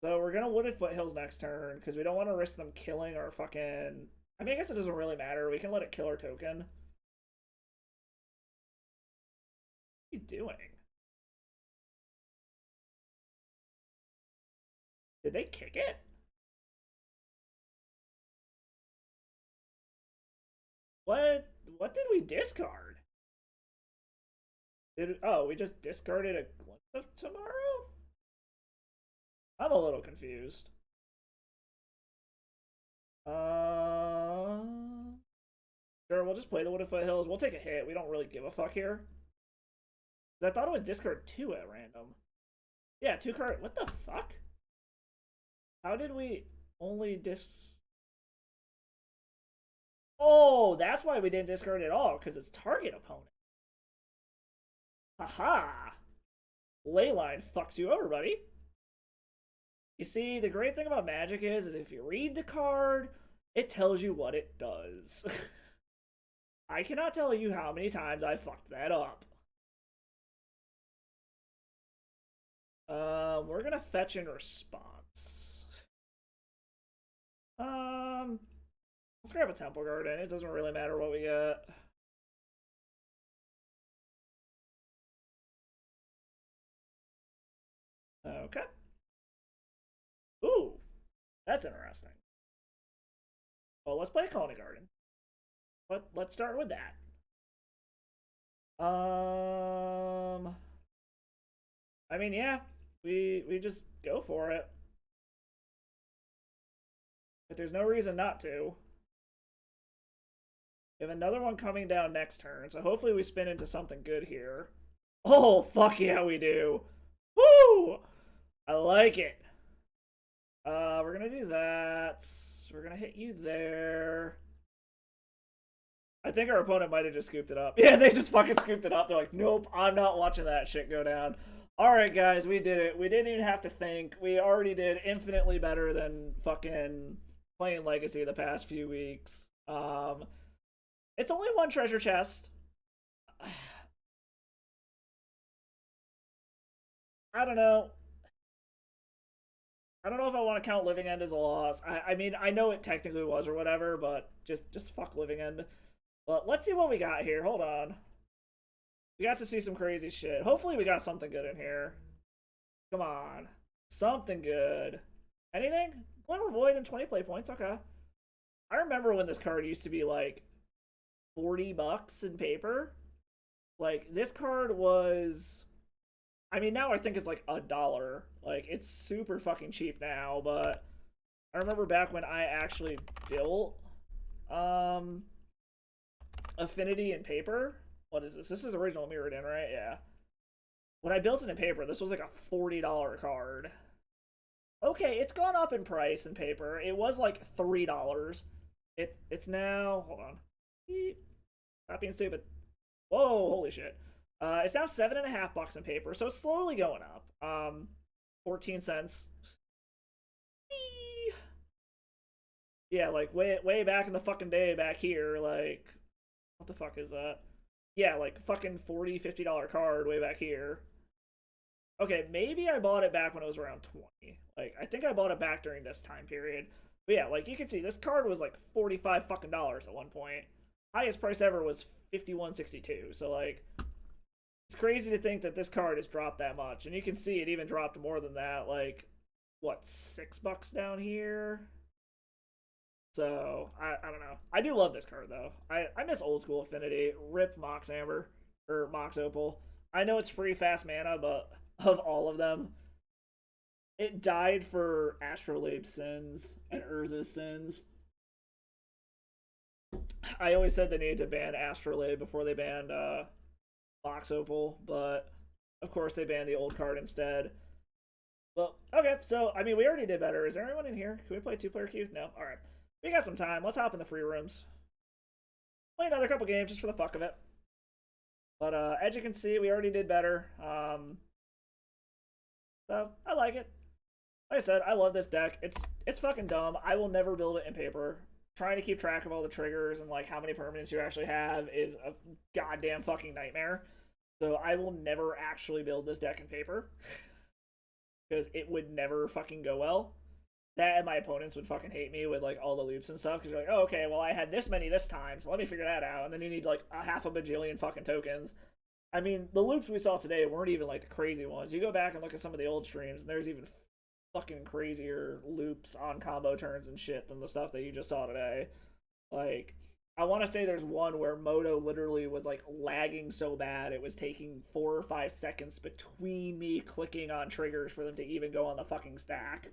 So we're gonna Wooded Foothills next turn, because we don't want to risk them killing our fucking... I mean, I guess it doesn't really matter. We can let it kill our token. What are you doing? Did they kick it? What did we discard? Oh, we just discarded a Glimpse of Tomorrow? I'm a little confused. Sure, we'll just play the Wooded Foothills. We'll take a hit. We don't really give a fuck here. I thought it was discard 2 at random. Yeah, 2 card. What the fuck? How did we only Oh, that's why we didn't discard it at all, because it's target opponent. Haha. Leyline fucked you over, buddy. You see, the great thing about Magic is if you read the card, it tells you what it does. I cannot tell you how many times I fucked that up. We're gonna fetch in response. Let's grab a Temple Garden. It doesn't really matter what we get. Okay. Ooh, that's interesting. Well, let's play Colony Garden. Let's start with that. I mean, yeah, we just go for it. But there's no reason not to. We have another one coming down next turn, so hopefully we spin into something good here. Oh, fuck yeah, we do. Woo! I like it. We're gonna do that. We're gonna hit you there. I think our opponent might have just scooped it up. Yeah, they just fucking scooped it up. They're like, nope, I'm not watching that shit go down. Alright, guys, we did it. We didn't even have to think. We already did infinitely better than fucking playing Legacy the past few weeks. It's only one treasure chest. I don't know. I don't know if I want to count Living End as a loss. I mean, I know it technically was or whatever, but just fuck Living End. But let's see what we got here. Hold on. We got to see some crazy shit. Hopefully we got something good in here. Come on. Something good. Anything? Glimmer Void and 20 play points. Okay. I remember when this card used to be like $40 in paper. Like, this card was... I mean, now I think it's like $1. Like, it's super fucking cheap now, but I remember back when I actually built Affinity in paper. What is this? This is original Mirrored In, right? Yeah. When I built it in paper, this was like a $40 card. Okay, it's gone up in price in paper. It was like $3. It's now... Hold on. Stop being stupid. Whoa, holy shit. It's now $7.50 in paper, so it's slowly going up. 14 cents. Yeah, like way back in the fucking day back here, like, what the fuck is that? Yeah, like fucking $40-50 card way back here. Okay, maybe I bought it back when it was around 20. Like, I think I bought it back during this time period. But yeah, like you can see, this card was like 45 fucking dollars at one point. Highest price ever was 51.62. So like, it's crazy to think that this card has dropped that much, and you can see it even dropped more than that. Like, what, $6 down here? So I don't know. I do love this card though. I miss old school Affinity. Rip Mox Amber or Mox Opal. I know it's free fast mana, but of all of them, it died for Astrolabe's sins and Urza's sins. I always said they needed to ban Astrolabe before they banned Mox Opal, but of course they banned the old card instead. Well, okay, so I mean we already did better. Is there anyone in here? Can we play 2-player queue? No? Alright. We got some time. Let's hop in the free rooms. Play another couple games just for the fuck of it. But as you can see, we already did better. So I like it. Like I said, I love this deck. It's fucking dumb. I will never build it in paper. Trying to keep track of all the triggers and like how many permanents you actually have is a goddamn fucking nightmare. So I will never actually build this deck in paper. Because it would never fucking go well. That and my opponents would fucking hate me with like all the loops and stuff because you're like, oh, okay, well I had this many this time, so let me figure that out. And then you need like a half a bajillion fucking tokens. I mean, the loops we saw today weren't even like the crazy ones. You go back and look at some of the old streams, and there's even fucking crazier loops on combo turns and shit than the stuff that you just saw today. Like, I want to say there's one where Moto literally was like lagging so bad it was taking 4 or 5 seconds between me clicking on triggers for them to even go on the fucking stack.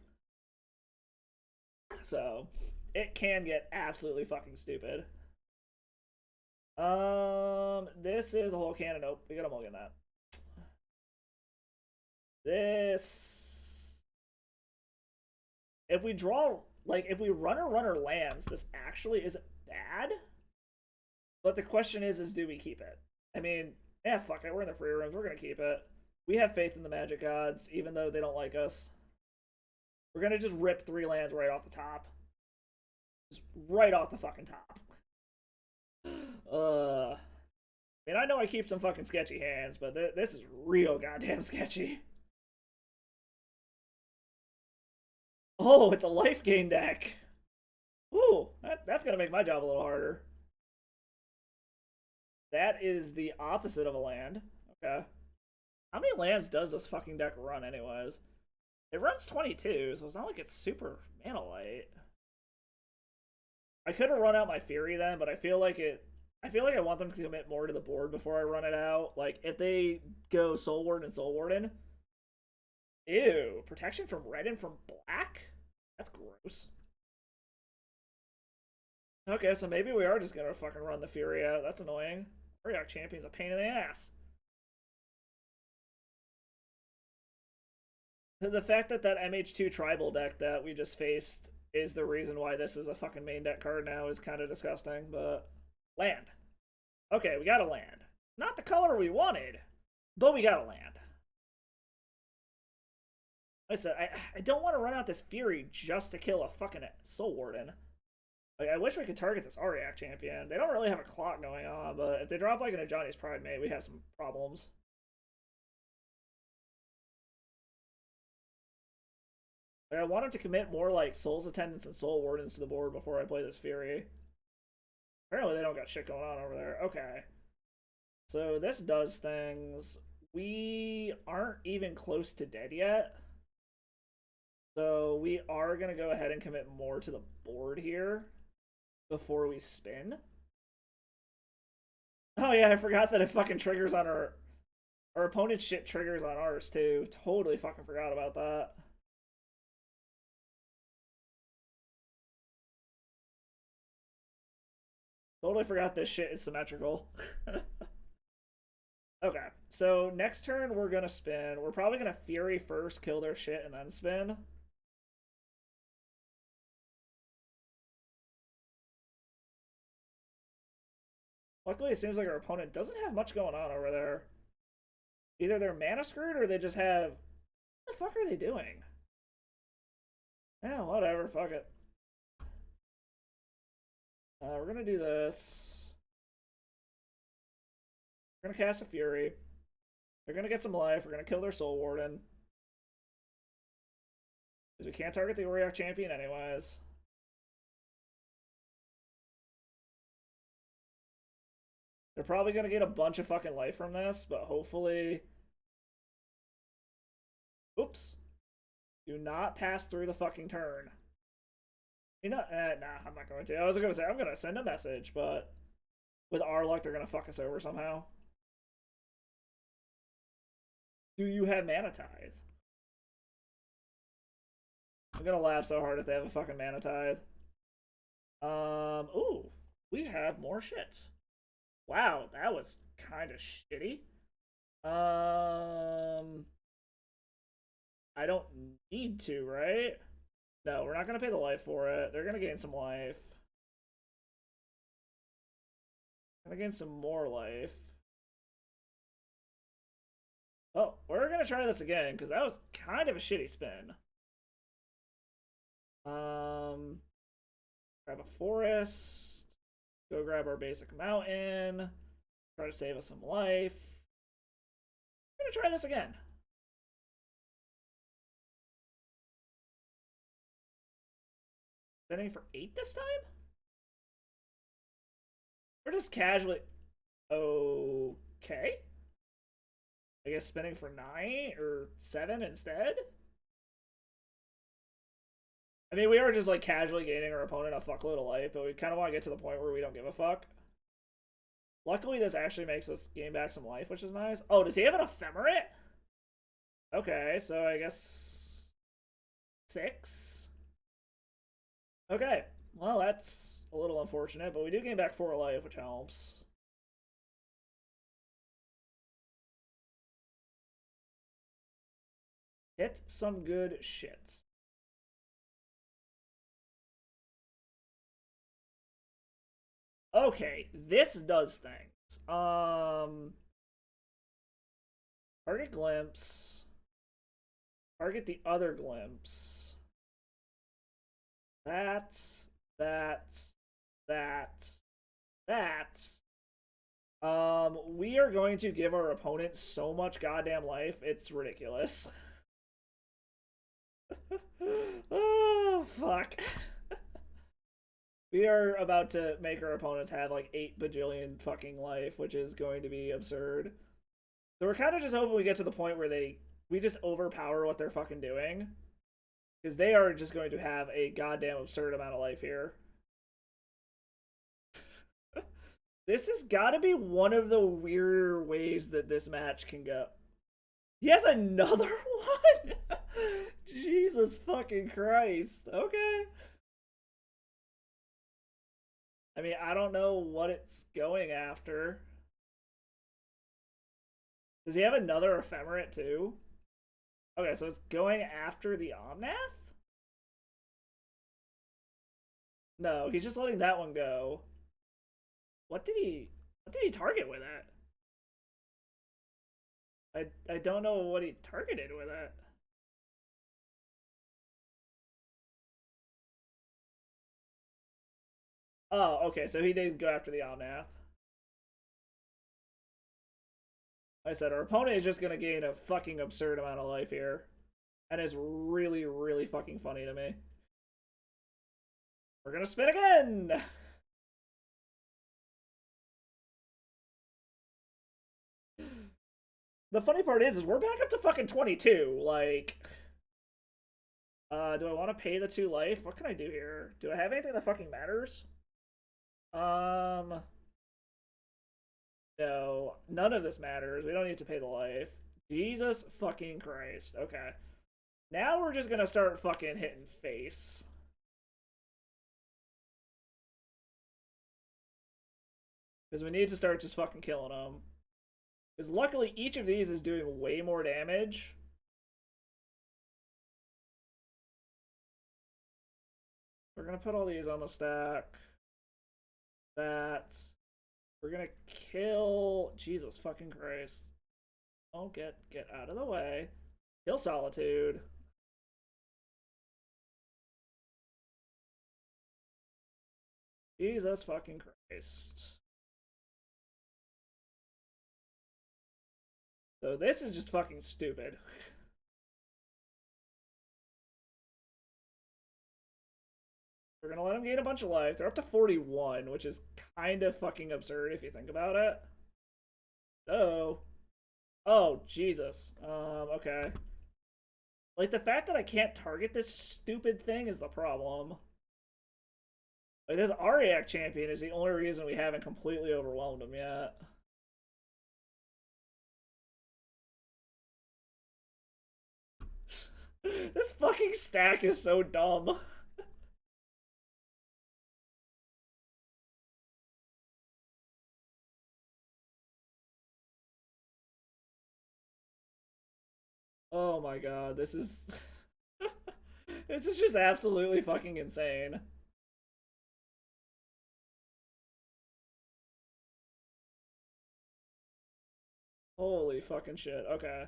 So, it can get absolutely fucking stupid. This is a whole cannon. Nope, we gotta mulligan that. This... If we draw, like, if we runner lands, this actually isn't bad. But the question is do we keep it? I mean, yeah, fuck it, we're in the free rooms, we're gonna keep it. We have faith in the Magic Gods, even though they don't like us. We're gonna just rip 3 lands right off the top. Just right off the fucking top. I mean, I know I keep some fucking sketchy hands, but this is real goddamn sketchy. Oh, it's a life gain deck. Ooh, that's gonna make my job a little harder. That is the opposite of a land. Okay. How many lands does this fucking deck run, anyways? It runs 22, so it's not like it's super mana light. I could have run out my Fury then, but I feel like I want them to commit more to the board before I run it out. Like, if they go Soul Warden and Soul Warden. Ew. Protection from red and from black? That's gross. Okay, so maybe we are just gonna fucking run the Fury out. That's annoying. Warrior Champion's a pain in the ass. The fact that that MH2 tribal deck that we just faced is the reason why this is a fucking main deck card now is kind of disgusting, but... Land. Okay, we got a land. Not the color we wanted, but we got a land. Like I said, I don't want to run out this Fury just to kill a fucking Soul Warden. Like, I wish we could target this Auriac champion. They don't really have a clock going on, but if they drop like an Ajani's Pride Mate, we have some problems. Like, I want him to commit more like Soul's Attendants and Soul Wardens to the board before I play this Fury. Apparently they don't got shit going on over there. Okay. So this does things. We aren't even close to dead yet. So we are going to go ahead and commit more to the board here before we spin. Oh yeah, I forgot that it fucking triggers on our opponent's shit triggers on ours too. Totally fucking forgot about that. Totally forgot this shit is symmetrical. Okay, so next turn we're gonna spin. We're probably gonna Fury first, kill their shit, and then spin. Luckily, it seems like our opponent doesn't have much going on over there. Either they're mana screwed or they just have... What the fuck are they doing? Yeah, whatever, fuck it. We're gonna do this. We're gonna cast a Fury. They're gonna get some life. We're gonna kill their Soul Warden. Because we can't target the Auriac champion anyways. They're probably gonna get a bunch of fucking life from this, but hopefully... Oops. Do not pass through the fucking turn. You know, nah, I'm not going to. I was gonna say, I'm gonna send a message, but... With our luck, they're gonna fuck us over somehow. Do you have Mana Tithe? I'm gonna laugh so hard if they have a fucking Mana Tithe. Ooh. We have more shits. Wow, that was kind of shitty. I don't need to, right? No, we're not gonna pay the life for it. They're gonna gain some life. Gonna gain some more life. Oh, we're gonna try this again, because that was kind of a shitty spin. Grab a forest. Go grab our basic mountain. Try to save us some life. We're gonna try this again. Spinning for 8 this time? We're just casually... Okay. I guess spinning for 9 or 7 instead? I mean, we are just like casually gaining our opponent a fuckload of life, but we kind of want to get to the point where we don't give a fuck. Luckily, this actually makes us gain back some life, which is nice. Oh, does he have an ephemerate? Okay, so I guess... 6? Okay, well, that's a little unfortunate, but we do gain back 4 life, which helps. Hit some good shit. Okay, this does things. Target Glimpse. Target the other Glimpse. that, that, that, that. We are going to give our opponent so much goddamn life, it's ridiculous. Oh, fuck. We are about to make our opponents have like 8 bajillion fucking life, which is going to be absurd. So we're kind of just hoping we get to the point where we just overpower what they're fucking doing. Because they are just going to have a goddamn absurd amount of life here. This has got to be one of the weirder ways that this match can go. He has another one? Jesus fucking Christ. Okay. I mean, I don't know what it's going after. Does he have another ephemerate too? Okay, so it's going after the Omnath? No, he's just letting that one go. What did he target with it? I don't know what he targeted with it. Oh, okay, so he did go after the Omnath. Like I said, our opponent is just gonna gain a fucking absurd amount of life here. And it's really, really fucking funny to me. We're gonna spin again! The funny part is we're back up to fucking 22. Like, do I want to pay the 2 life? What can I do here? Do I have anything that fucking matters? No, none of this matters. We don't need to pay the life. Jesus fucking Christ. Okay. Now we're just gonna start fucking hitting face. Because we need to start just fucking killing them. Because luckily each of these is doing way more damage. We're gonna put all these on the stack. That. We're gonna kill. Jesus fucking Christ. Oh, get out of the way. Kill Solitude. Jesus fucking Christ. So this is just fucking stupid. We're gonna let him gain a bunch of life. They're up to 41, which is kind of fucking absurd if you think about it. Oh, Jesus. Okay. Like, the fact that I can't target this stupid thing is the problem. Like, this Ariak champion is the only reason we haven't completely overwhelmed him yet. This fucking stack is so dumb. Oh my god, this is... this is just absolutely fucking insane. Holy fucking shit, okay.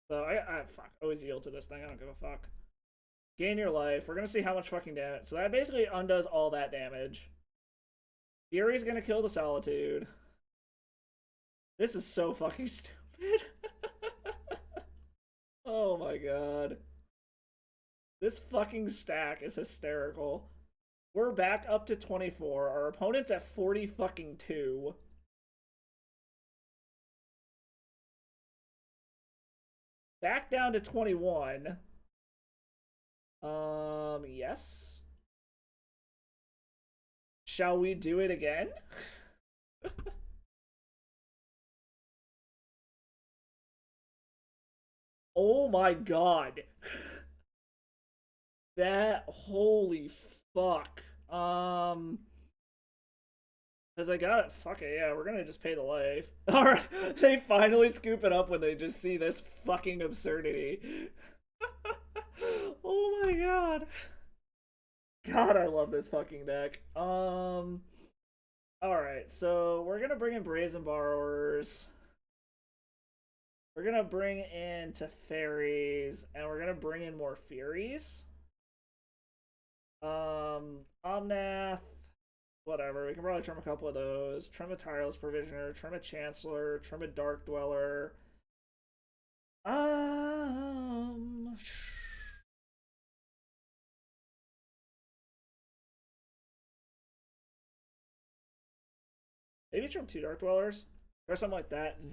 So, I fuck, always yield to this thing, I don't give a fuck. Gain your life, we're gonna see how much fucking damage. So that basically undoes all that damage. Fury's gonna kill the Solitude. This is so fucking stupid. Oh my god. This fucking stack is hysterical. We're back up to 24. Our opponent's at 40 fucking 2. Back down to 21. Yes. Shall we do it again? Oh my god. That, holy fuck. As I got it, fuck it, yeah, we're gonna just pay the life. Alright, they finally scoop it up when they just see this fucking absurdity. Oh my god. God, I love this fucking deck. Alright, so we're gonna bring in Brazen Borrowers. We're gonna bring in Teferis, and we're gonna bring in more Furies. Omnath, whatever. We can probably trim a couple of those. Trim a Tireless Provisioner, trim a Chancellor, trim a Dark Dweller. Um, Maybe trim two Dark Dwellers or something like that.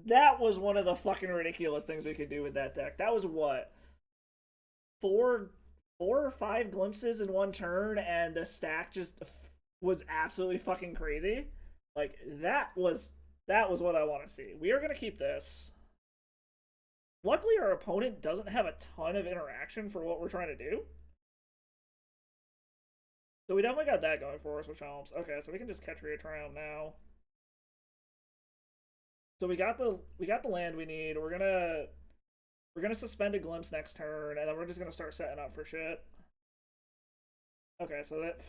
That was one of the fucking ridiculous things we could do with that deck. That was what, four or five glimpses in one turn, and the stack just was absolutely fucking crazy. Like that was what I want to see. We are gonna keep this. Luckily, our opponent doesn't have a ton of interaction for what we're trying to do. So we definitely got that going for us, which helps. Okay, so we can just catch Triumph now. So we got the land we need. We're gonna suspend a glimpse next turn, and then we're just gonna start setting up for shit. Okay, so that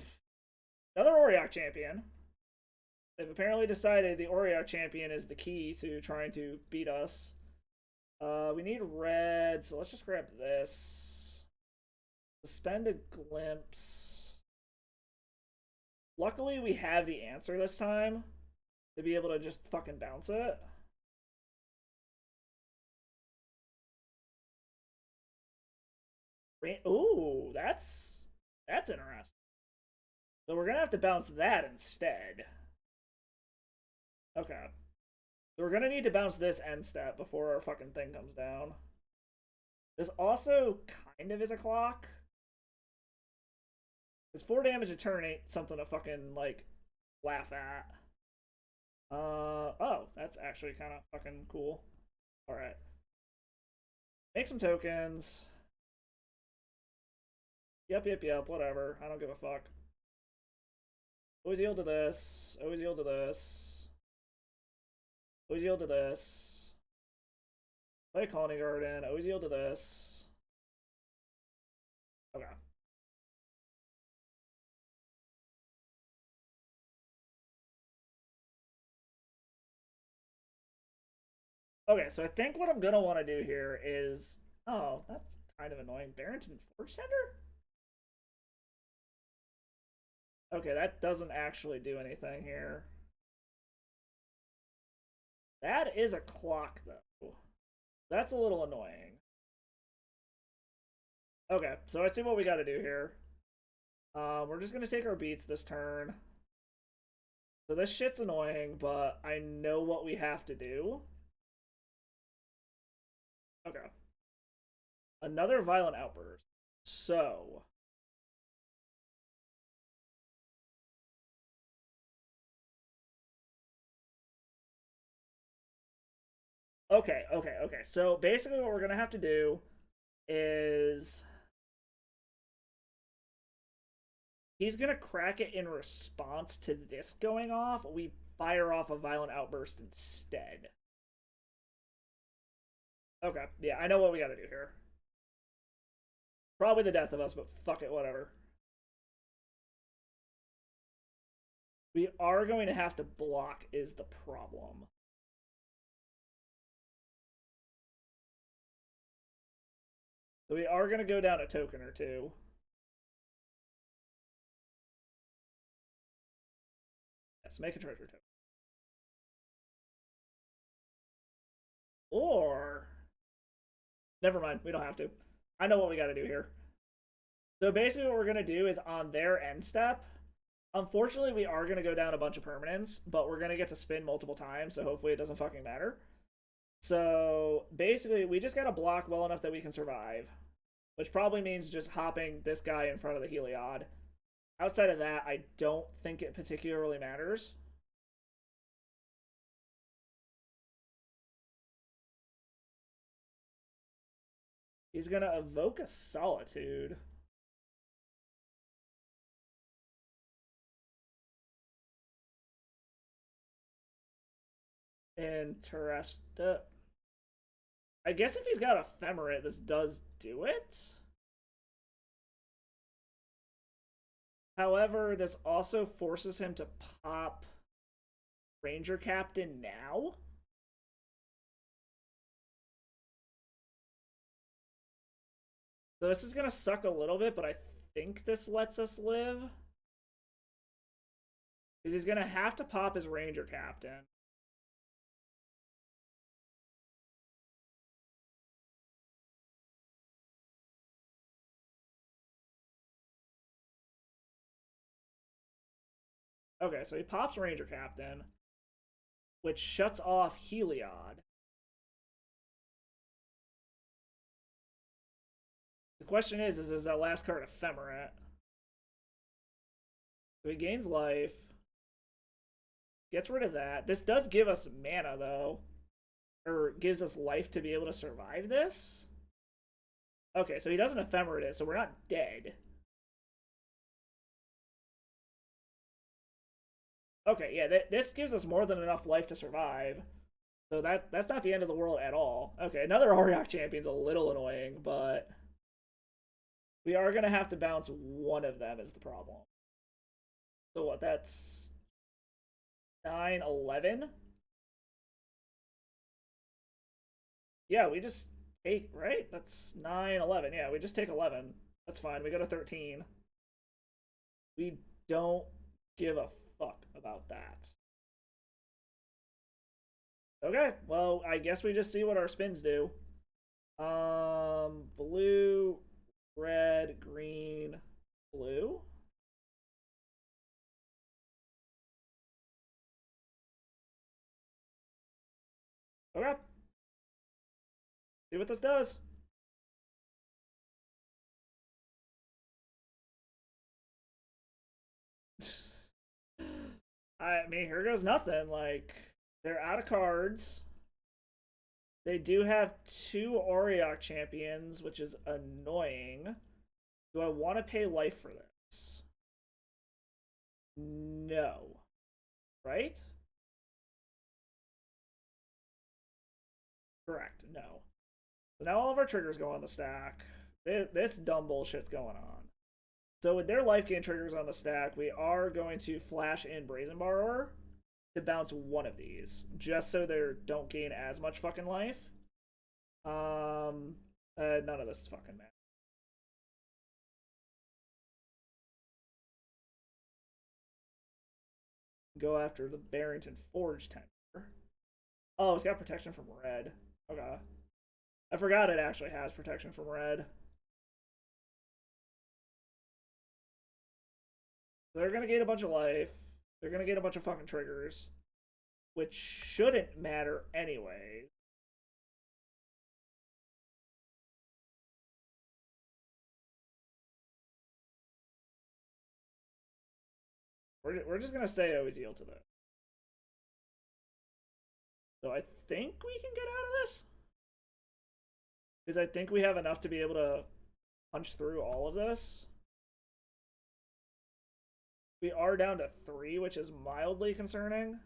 another Auriok champion. They've apparently decided the Auriok champion is the key to trying to beat us. We need red, so let's just grab this. Suspend a glimpse. Luckily, we have the answer this time to be able to just fucking bounce it. Ooh, that's interesting. So we're gonna have to bounce that instead. Okay. So we're gonna need to bounce this end step before our fucking thing comes down. This also kind of is a clock. It's 4 damage a turn ain't something to fucking, like, laugh at. Oh, that's actually kind of fucking cool. Alright. Make some tokens. Yep, whatever. I don't give a fuck. Always yield to this. Always yield to this. Always yield to this. Play Colony Garden. Always yield to this. Okay. Okay, so I think what I'm gonna want to do here is... Oh, that's kind of annoying. Barrington Forge Center? Okay, that doesn't actually do anything here. That is a clock, though. That's a little annoying. Okay, so I see what we gotta do here. We're just gonna take our beats this turn. So this shit's annoying, but I know what we have to do. Okay. Another Violent Outburst. So... Okay. So basically what we're going to have to do is... He's going to crack it in response to this going off. We fire off a Violent Outburst instead. Okay, yeah, I know what we got to do here. Probably the death of us, but fuck it, whatever. We are going to have to block is the problem. So we are going to go down a token or two. Yes, make a treasure token. Or... Never mind, we don't have to. I know what we got to do here. So basically what we're going to do is on their end step, unfortunately we are going to go down a bunch of permanents, but we're going to get to spin multiple times, so hopefully it doesn't fucking matter. So basically we just got to block well enough that we can survive, which probably means just hopping this guy in front of the Heliod. Outside of that, I don't think it particularly matters. He's going to evoke a Solitude. Interesting. I guess if he's got Ephemerate, this does do it. However, this also forces him to pop Ranger Captain now. So this is going to suck a little bit, but I think this lets us live. Because he's going to have to pop his Ranger Captain. Okay, so he pops Ranger Captain, which shuts off Heliod. The question is that last card Ephemerate? So he gains life. Gets rid of that. This does give us mana, though. Or gives us life to be able to survive this. Okay, so he doesn't Ephemerate it, so we're not dead. Okay, yeah, this gives us more than enough life to survive. So that's not the end of the world at all. Okay, another Auriok Champion's a little annoying, but we are going to have to bounce one of them is the problem. So what, that's 9, 11? Yeah, we just take, right? That's 9, 11. Yeah, we just take 11. That's fine. We go to 13. We don't give a fuck about that. Okay, well, I guess we just see what our spins do. Blue, red, green, blue. Okay. See what this does. I mean, here goes nothing. Like, they're out of cards. They do have 2 Auriok champions, which is annoying. Do I want to pay life for this? No. Right? Correct. No. So now all of our triggers go on the stack. This dumb bullshit's going on. So with their life gain triggers on the stack, we are going to flash in Brazen Borrower to bounce one of these, just so they don't gain as much fucking life. None of this is fucking mad. Go after the Barrington Forge tender. Oh, it's got protection from red. Okay. I forgot it actually has protection from red. They're gonna gain a bunch of life. They're gonna gain a bunch of fucking triggers, which shouldn't matter anyway. We're just gonna say always yield to this. So I think we can get out of this. Because I think we have enough to be able to punch through all of this. We are down to 3, which is mildly concerning.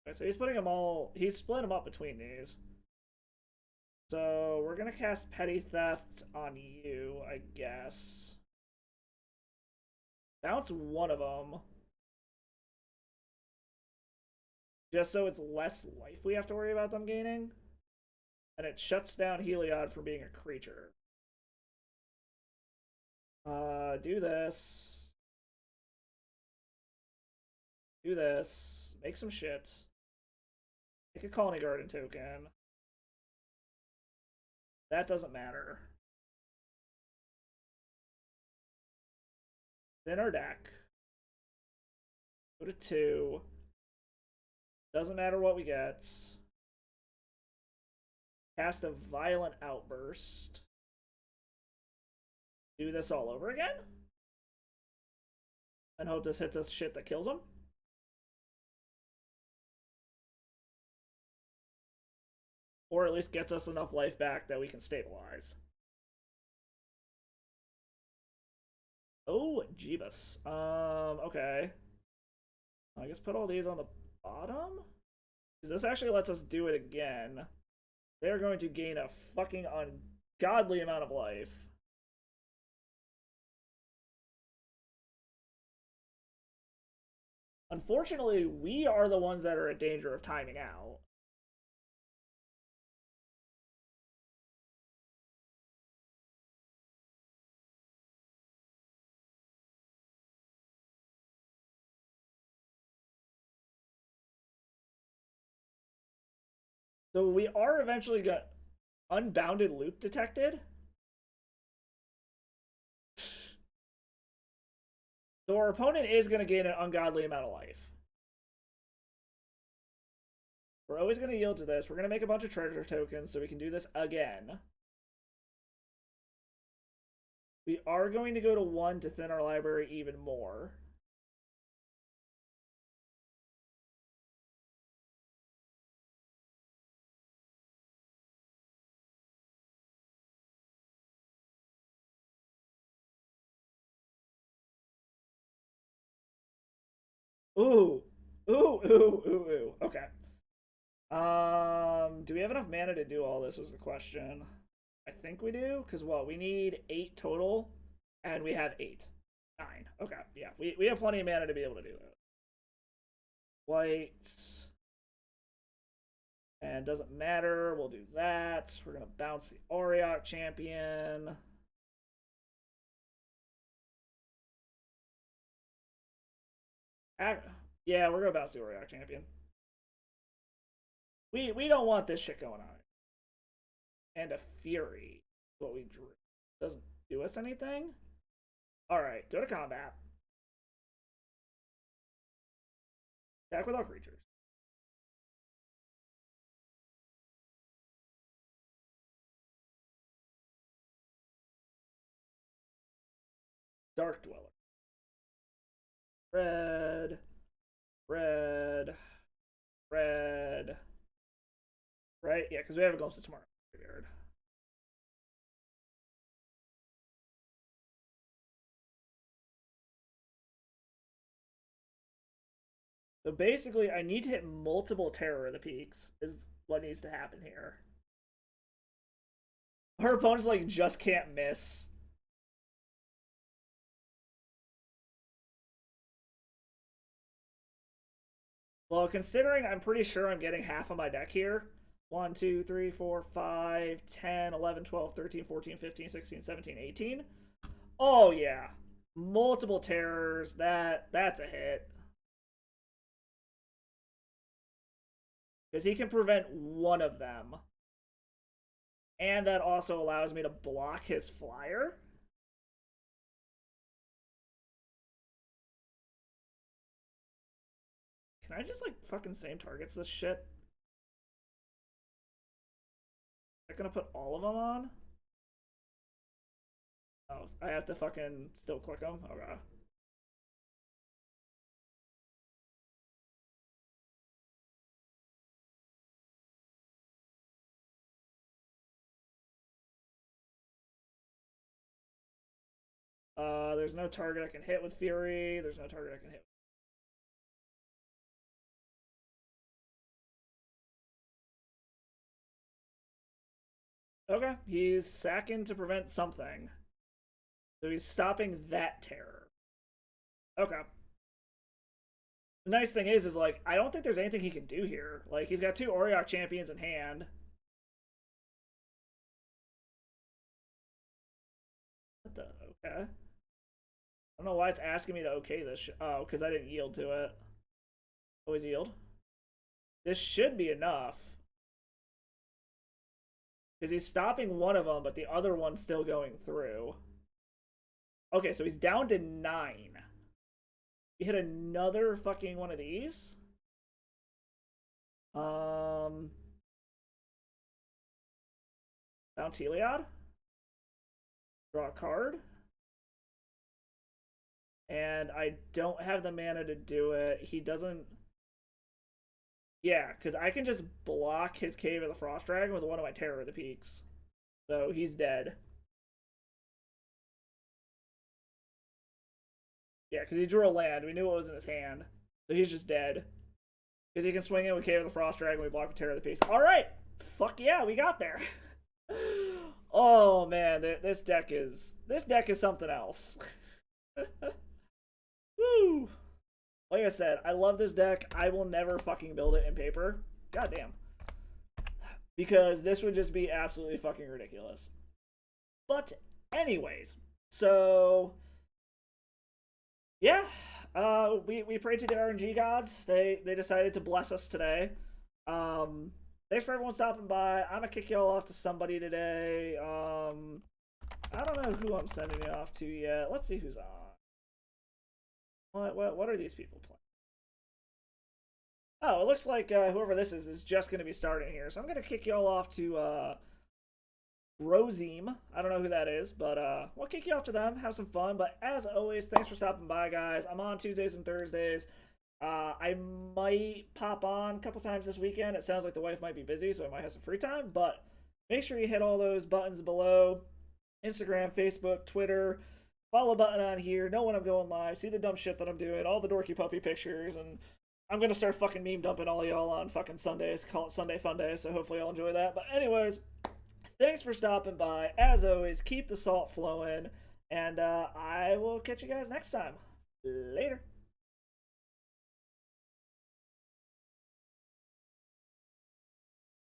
Okay, so he's putting them all... He's split them up between these. So we're going to cast Petty Theft on you, I guess. Bounce one of them. Just so it's less life we have to worry about them gaining. And it shuts down Heliod from being a creature. Do this. Do this. Make some shit. Make a Colony Garden token. That doesn't matter. Then our deck. Go to 2. Doesn't matter what we get. Cast a Violent Outburst. Do this all over again? And hope this hits us shit that kills him? Or at least gets us enough life back that we can stabilize. Oh, Jeebus. Okay. I guess put all these on the bottom? Because this actually lets us do it again. They're going to gain a fucking ungodly amount of life. Unfortunately, we are the ones that are in danger of timing out. So we are eventually got unbounded loot detected. So our opponent is going to gain an ungodly amount of life. We're always going to yield to this. We're going to make a bunch of treasure tokens so we can do this again. We are going to go to 1 to thin our library even more. Ooh. Ooh, ooh, ooh, ooh. Okay. Do we have enough mana to do all this is the question. I think we do, because what? We need 8 total, and we have 8. 9. Okay, yeah. We have plenty of mana to be able to do it. White. And doesn't matter. We'll do that. We're going to bounce the Auriok champion. Yeah, we're going to bounce the Auriok champion. We don't want this shit going on. And a Fury is what we drew. Doesn't do us anything. Alright, go to combat. Attack with all creatures. Dark Dweller. Red. Red. Red. Right? Yeah, because we have a glimpse of tomorrow. Graveyard. So basically, I need to hit multiple Terror of the Peaks, is what needs to happen here. Her opponents, like, just can't miss. Well, considering I'm pretty sure I'm getting half of my deck here. 1, 2, 3, 4, 5, 10, 11, 12, 13, 14, 15, 16, 17, 18. Oh, yeah. Multiple terrors. That's a hit. Because he can prevent one of them. And that also allows me to block his flyer. Can I just, like, fucking same targets this shit? I'm gonna put all of them on? Oh, I have to fucking still click them? Okay. There's no target I can hit with Fury. There's no target I can hit. Okay, he's sacking to prevent something. So he's stopping that terror. Okay. The nice thing is like, I don't think there's anything he can do here. Like, he's got 2 Auriok champions in hand. What the? Okay. I don't know why it's asking me to okay this. Oh, because I didn't yield to it. Always yield. This should be enough. Because he's stopping one of them, but the other one's still going through. Okay, so he's down to 9. We hit another fucking one of these. Bounce Heliod. Draw a card. And I don't have the mana to do it. He doesn't... Yeah, because I can just block his Cave of the Frost Dragon with one of my Terror of the Peaks. So he's dead. Yeah, because he drew a land. We knew what was in his hand. So he's just dead. Because he can swing in with Cave of the Frost Dragon. We block with Terror of the Peaks. Alright! Fuck yeah, we got there. Oh man, this deck is something else. Woo! Like I said, I love this deck. I will never fucking build it in paper. God damn. Because this would just be absolutely fucking ridiculous. But anyways, so yeah, we prayed to the RNG gods. They decided to bless us today. thanks for everyone stopping by. I'm gonna kick y'all off to somebody today. I don't know who I'm sending you off to yet. Let's see who's on. What are these people playing? Oh, it looks like whoever this is just going to be starting here. So I'm going to kick y'all off to Roseem. I don't know who that is, but we'll kick you off to them. Have some fun. But as always, thanks for stopping by, guys. I'm on Tuesdays and Thursdays. I might pop on a couple times this weekend. It sounds like the wife might be busy, so I might have some free time. But make sure you hit all those buttons below. Instagram, Facebook, Twitter. Follow button on here. Know when I'm going live. See the dumb shit that I'm doing. All the dorky puppy pictures. And I'm going to start fucking meme dumping all y'all on fucking Sundays. Call it Sunday Fun Day. So hopefully y'all enjoy that. But anyways, thanks for stopping by. As always, keep the salt flowing. And I will catch you guys next time. Later.